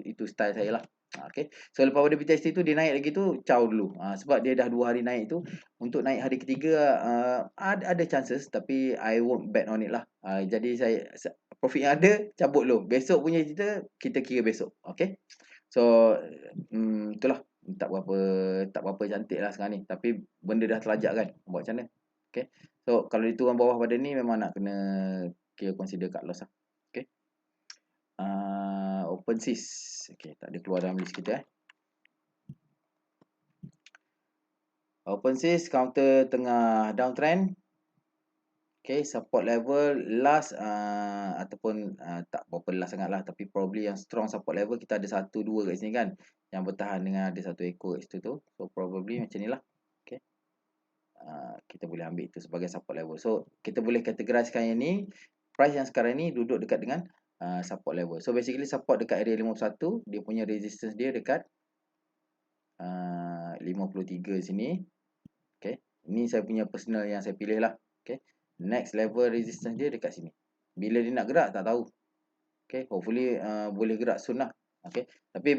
Itu style saya lah. Okay. So lepas pada BTST tu dia naik lagi tu, caw dulu. Sebab dia dah 2 hari naik tu. Untuk naik hari ketiga ada chances, tapi I won't bet on it lah. Jadi saya profit yang ada cabut dulu. Besok punya kita kira besok. Okay. So itulah, tak berapa cantik lah sekarang ni, tapi benda dah terlajak kan, buat macam mana. Okay. So kalau dia turun bawah pada ni, memang nak kena kira consider cut loss lah. Okay. OpenSys. Okay, tak ada keluar dalam list kita OpenSys counter tengah downtrend. Okay, support level last ataupun tak berapa last sangat lah, tapi probably yang strong support level kita ada 1 2 kat sini kan, yang bertahan dengan ada satu ekor kat situ tu. So probably macam ni lah. Okay, kita boleh ambil itu sebagai support level. So kita boleh categorizekan yang ni, price yang sekarang ni duduk dekat dengan support level. So basically support dekat area 51, dia punya resistance dia dekat 53 sini. Okay, ini saya punya personal yang saya pilih lah. Okay, next level resistance dia dekat sini. Bila dia nak gerak tak tahu. Okay, hopefully boleh gerak soon lah. Okay, tapi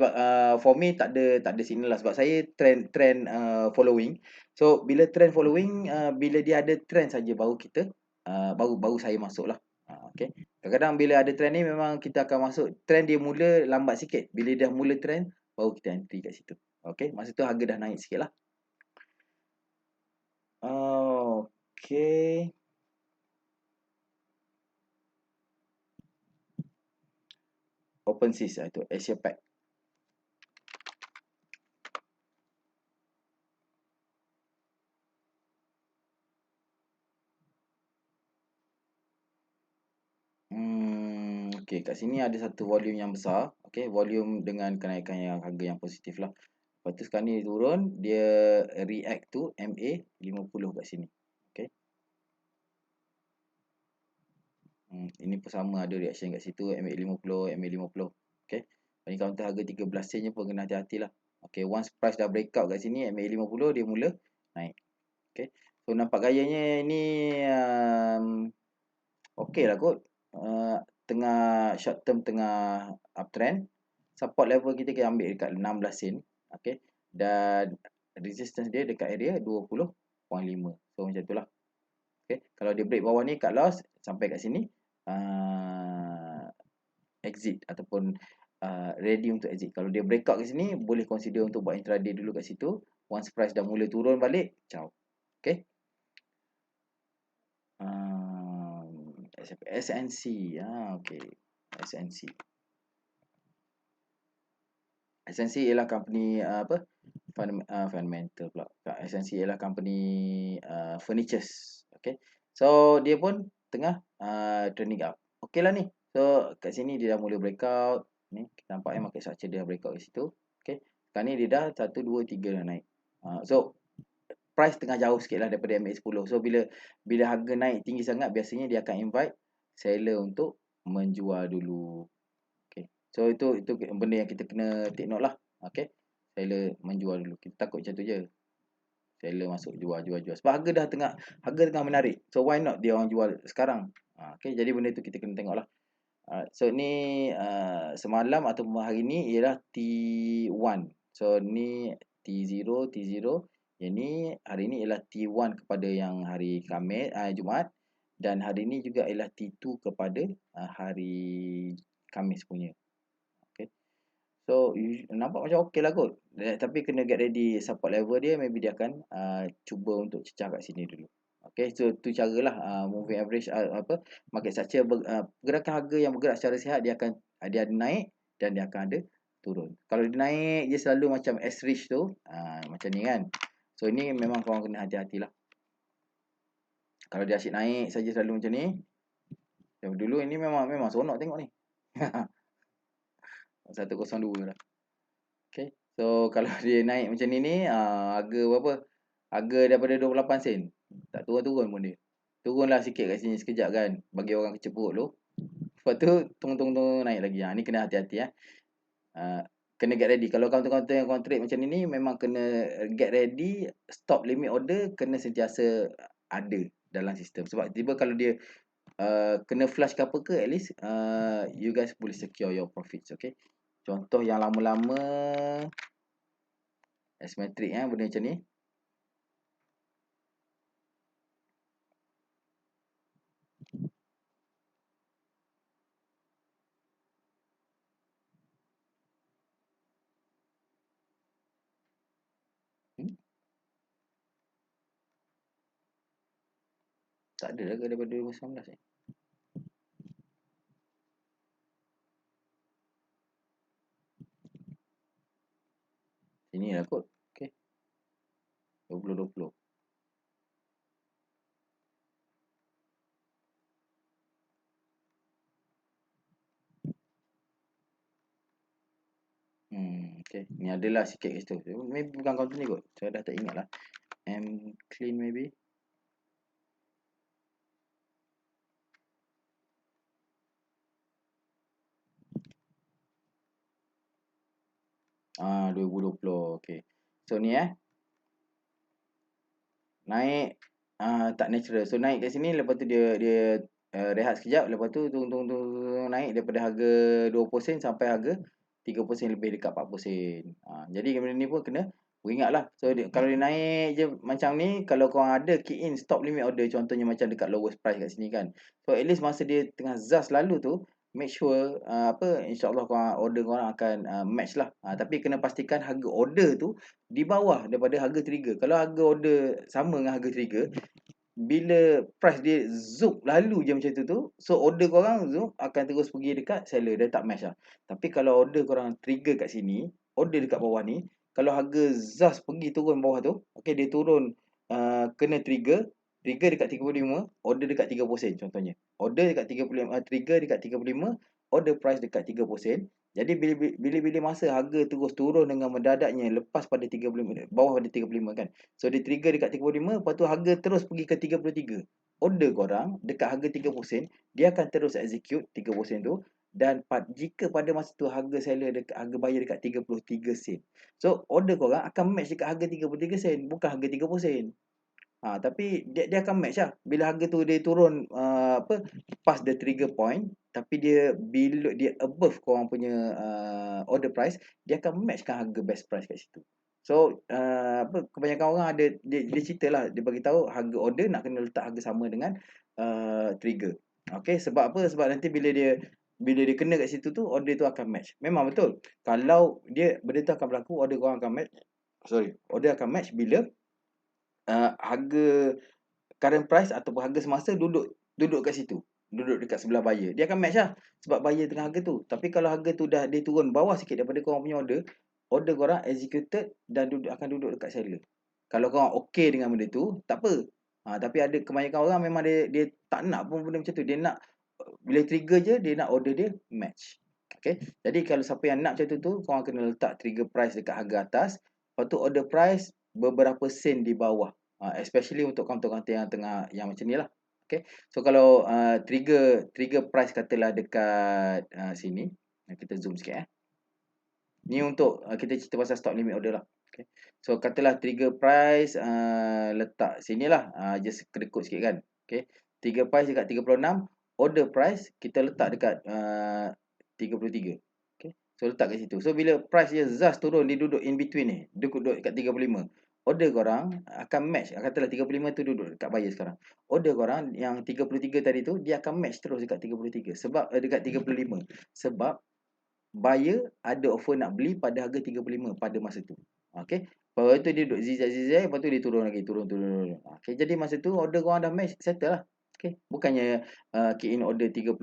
for me tak ada signal lah, sebab saya trend following. So bila trend following, bila dia ada trend saja baru kita baru saya masuk lah. Okay, kadang-kadang bila ada trend ni memang kita akan masuk. Trend dia mula lambat sikit, bila dah mula trend baru kita entry kat situ. Okay, masa tu harga dah naik sikit lah. Okay, OpenSys lah itu, Asia Pac. Okay, kat sini ada satu volume yang besar. Okay, volume dengan kenaikan yang harga yang positif lah. Lepas tu sekarang ni turun, dia react to MA50 kat sini. Okay, ini pun sama, ada reaction kat situ, MA50, MA50. Okay, ini counter harga 13 sen je pun kena hati-hati lah. Okay, once price dah breakout kat sini, MA50 dia mula naik. Okay, so nampak gayanya ni okay lah kot. Tengah short term, tengah uptrend. Support level kita kena ambil dekat 16 sen. Okay, dan resistance dia dekat area 20.5. So macam tu lah. Okay, kalau dia break bawah ni cut loss sampai kat sini, exit ataupun ready untuk exit. Kalau dia breakout kat sini, boleh consider untuk buat intraday dulu kat situ. Once price dah mula turun balik, ciao. Okay, SNC. Okay, SNC. SNC ialah company fundamental pula. SNC ialah company furnitures. Okay, so dia pun tengah trending up. Okay lah ni. So kat sini dia dah mula breakout. Ni kita nampak market structure dia dah breakout kat situ. Okay, sekarang ni dia dah 1 2 3 dah naik. So price tengah jauh sikit lah daripada MA10. So bila harga naik tinggi sangat, biasanya dia akan invite seller untuk menjual dulu. Okay, so itu benda yang kita kena take note lah. Okay, seller menjual dulu. Kita takut macam tu je, seller masuk jual. Sebab harga tengah menarik. So why not dia orang jual sekarang. Okay, jadi benda tu kita kena tengok lah. So ni semalam atau hari ni ialah T1. So ni T0. Yang ni hari ni ialah T1 kepada yang hari Khamis, Jumaat. Dan hari ni juga ialah T2 kepada hari Khamis punya. Okay, so nampak macam okey lah kot. Tapi kena get ready support level dia. Maybe dia akan cuba untuk cecah kat sini dulu. Okay, so tu caralah moving average market structure. Pergerakan harga yang bergerak secara sihat, dia ada naik dan dia akan ada turun. Kalau dia naik dia selalu macam S-Rich tu, macam ni kan. So ini memang korang kena hati-hatilah. Kalau dia asyik naik saja selalu macam ni, yang dulu ini memang seronok tengok ni. 102 lah. Okay, so kalau dia naik macam ni, harga berapa? Harga daripada 28 sen. Tak turun-turun pun dia. Turunlah sikit kat sini sekejap kan, bagi orang kecil perut tu. Lepas tu tung naik lagi. Ni kena hati-hati kena get ready. Kalau counter-counter yang trade macam ni memang kena get ready. Stop limit order kena sentiasa ada dalam sistem. Sebab tiba kalau dia kena flush ke apa ke, at least you guys boleh secure your profits. Okay, contoh yang lama-lama asymmetric benda macam ni. Tak ada lah daripada 2019 ni. Sini lah kot. Okay, 2020. Okay. Ni adalah sikit kat situ. Maybe bukan counter ni kot. Saya dah tak ingat lah. Clean maybe. 2020. Okay. So ni naik tak natural. So naik kat sini, lepas tu dia rehat sekejap, lepas tu turun naik daripada harga 20 sen sampai harga 30 sen lebih dekat 40 sen. Jadi benda ni pun kena beringat lah. So kalau dia naik je macam ni, kalau korang ada key in stop limit order, contohnya macam dekat lowest price kat sini kan. So at least masa dia tengah zas lalu tu, make sure insyaAllah korang order korang akan match lah. Tapi kena pastikan harga order tu di bawah daripada harga trigger. Kalau harga order sama dengan harga trigger, bila price dia zoom lalu je macam tu, so order korang zoom akan terus pergi dekat seller, dia tak match lah. Tapi kalau order korang trigger kat sini, order dekat bawah ni, kalau harga ZAS pergi turun bawah tu, okay, dia turun kena trigger dekat 35, order dekat 30 sen contohnya. Order dekat 35, trigger dekat 35, order price dekat 30 sen. Jadi bila masa harga terus turun dengan mendadaknya lepas pada 35, bawah pada 35 kan. So dia trigger dekat 35, lepas tu harga terus pergi ke 33. Order korang dekat harga 30 sen, dia akan terus execute 30 sen tu, dan jika pada masa tu harga seller dekat, harga buyer dekat 33 sen. So order korang akan match dekat harga 33 sen, bukan harga 30 sen. Tapi dia akan match lah. Bila harga tu dia turun pass the trigger point, tapi dia bila dia above korang punya order price, dia akan matchkan harga best price kat situ. So kebanyakan orang ada dia cerita lah, dia bagi tahu harga order nak kena letak harga sama dengan trigger. Okay, sebab apa? Sebab nanti bila dia kena kat situ tu, order tu akan match. Memang betul. Kalau dia benda tu akan berlaku, order korang akan match. Order akan match bila harga current price ataupun harga semasa duduk kat situ. Duduk dekat sebelah buyer. Dia akan match lah. Sebab buyer tengah harga tu. Tapi kalau harga tu dia turun bawah sikit daripada korang punya order korang executed dan akan duduk dekat seller. Kalau korang okay dengan benda tu, tak apa. Tapi ada kebanyakan orang memang dia tak nak pun benda macam tu. Dia nak, bila trigger je, dia nak order dia match. Okay. Jadi kalau siapa yang nak macam tu, korang kena letak trigger price dekat harga atas. Lepas tu order price beberapa sen di bawah. Especially untuk kaunter-kaunter yang tengah yang macam ni lah. Okay. So kalau trigger price katalah dekat sini. Kita zoom sikit Ni untuk kita cerita pasal stock limit order lah. Okay. So katalah trigger price letak sini lah. Just kedekut sikit kan. Okay. Trigger price dekat 36. Order price kita letak dekat 33. Okay. So letak kat situ. So bila price dia zas turun, dia duduk in between ni. Duduk dekat 35. Order korang akan match. Katalah 35 tu duduk dekat buyer sekarang. Order korang yang 33 tadi tu, dia akan match terus dekat 33. Sebab dekat 35. Sebab buyer ada offer nak beli pada harga 35 pada masa tu. Okey. Lepas tu dia duduk zigzag, lepas tu dia turun lagi, turun. Okey, jadi masa tu order korang dah match, settle lah. Okey, bukannya key in order 30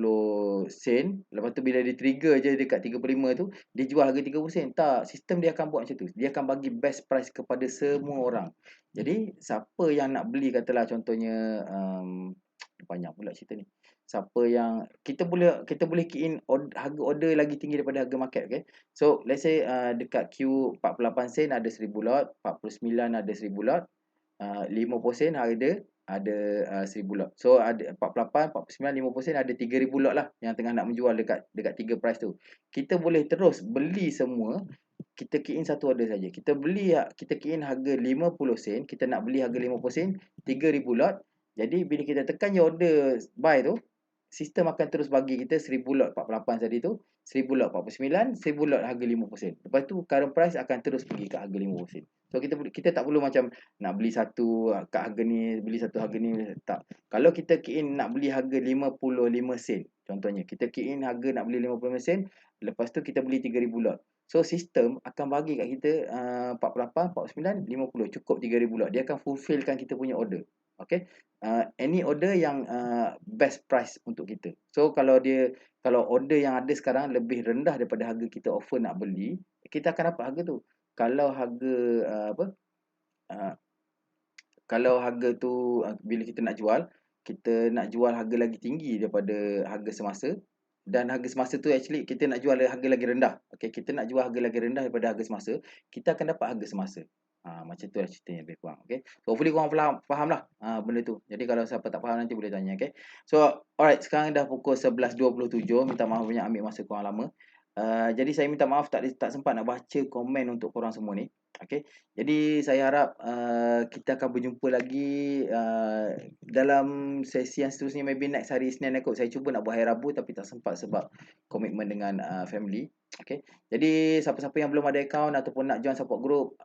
sen, lepas tu bila dia trigger je dekat 35 tu, dia jual harga 30 sen. Tak, sistem dia akan buat macam tu. Dia akan bagi best price kepada semua orang. Jadi siapa yang nak beli, katalah contohnya banyak pula cerita ni. Siapa yang kita boleh key in harga order lagi tinggi daripada harga market, okay? So let's say dekat Q 48 sen ada 1000 lot, 49 ada 1000 lot, 50 sen ada 1000 lot. So ada 48, 49, 50 sen ada 3000 lot lah yang tengah nak menjual dekat 3 price tu. Kita boleh terus beli semua. Kita key in satu order saja. Kita key in harga 50 sen, kita nak beli harga 50 sen, 3000 lot. Jadi bila kita tekan je order buy tu, sistem akan terus bagi kita 1000 lot 48 tadi tu, 1000 lot 49, 1000 lot harga 50 sen. Lepas tu current price akan terus pergi ke harga 50 sen. So kita tak perlu macam nak beli satu kat harga ni, beli satu harga ni, tak. Kalau kita key in nak beli harga 55 sen, contohnya kita key in harga nak beli 55 sen, lepas tu kita beli 3000 lot. So sistem akan bagi kat kita 48, 49, 50, cukup 3000 lot. Dia akan fulfillkan kita punya order. Okay. Any order yang best price untuk kita. So kalau order yang ada sekarang lebih rendah daripada harga kita offer nak beli, kita akan dapat harga tu. Kalau harga kalau harga tu bila kita nak jual harga lagi tinggi daripada harga semasa, dan harga semasa tu actually kita nak jual harga lagi rendah. Okey, kita nak jual harga lagi rendah daripada harga semasa, kita akan dapat harga semasa. Macam tu lah ceritanya lebih kurang. Okey. So hopefully korang fahamlah benda tu. Jadi kalau siapa tak faham nanti boleh tanya, okey. So alright, sekarang dah pukul 11.27. Minta maaf banyak ambil masa korang lama. Jadi saya minta maaf tak sempat nak baca komen untuk korang semua ni. Okey. Jadi saya harap kita akan berjumpa lagi dalam sesi yang seterusnya, maybe next hari Isnin kot. Saya cuba nak buat hari Rabu tapi tak sempat sebab komitmen dengan family. Okey. Jadi siapa-siapa yang belum ada akaun ataupun nak join support group,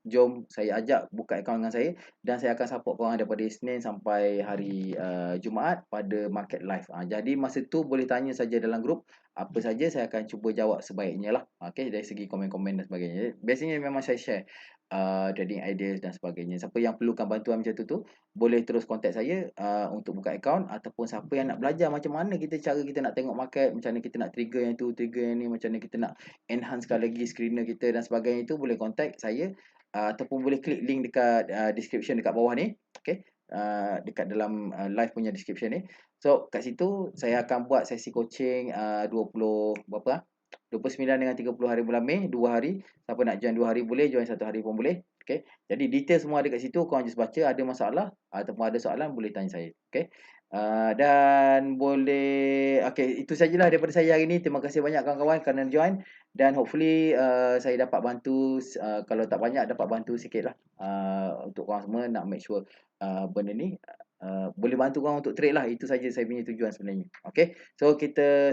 jom saya ajak buka akaun dengan saya, dan saya akan support korang daripada Isnin sampai hari Jumaat pada market live. Jadi masa tu boleh tanya saja dalam grup, apa saja saya akan cuba jawab sebaiknya lah. Okey, dari segi komen-komen dan sebagainya. Biasanya memang saya share trading ideas dan sebagainya. Siapa yang perlukan bantuan macam tu boleh terus contact saya untuk buka akaun, ataupun siapa yang nak belajar macam mana cara kita nak tengok market, macam mana kita nak trigger yang tu, trigger yang ni, macam mana kita nak enhancekan lagi screener kita dan sebagainya, itu boleh contact saya ataupun boleh klik link dekat description dekat bawah ni. Okey. Dekat dalam live punya description ni. So kat situ saya akan buat sesi coaching 20 berapa 29 dengan 30 hari bulan Mei, 2 hari. Siapa nak join 2 hari boleh, join 1 hari pun boleh. Okey. Jadi detail semua ada kat situ, korang just baca, ada masalah ataupun ada soalan boleh tanya saya. Okey. Dan boleh, okey, itu sajalah daripada saya hari ni. Terima kasih banyak kawan-kawan kerana join, dan hopefully saya dapat bantu, kalau tak banyak dapat bantu sikitlah untuk korang semua nak make sure benda ni boleh bantu korang untuk trade lah. Itu saja saya punya tujuan sebenarnya. Okey. So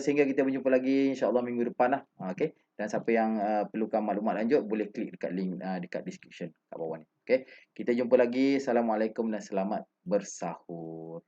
sehingga kita berjumpa lagi insya-Allah minggu depan lah. Okey. Dan siapa yang perlukan maklumat lanjut boleh klik dekat link dekat description kat bawah ni. Okey. Kita jumpa lagi. Assalamualaikum dan selamat bersahur.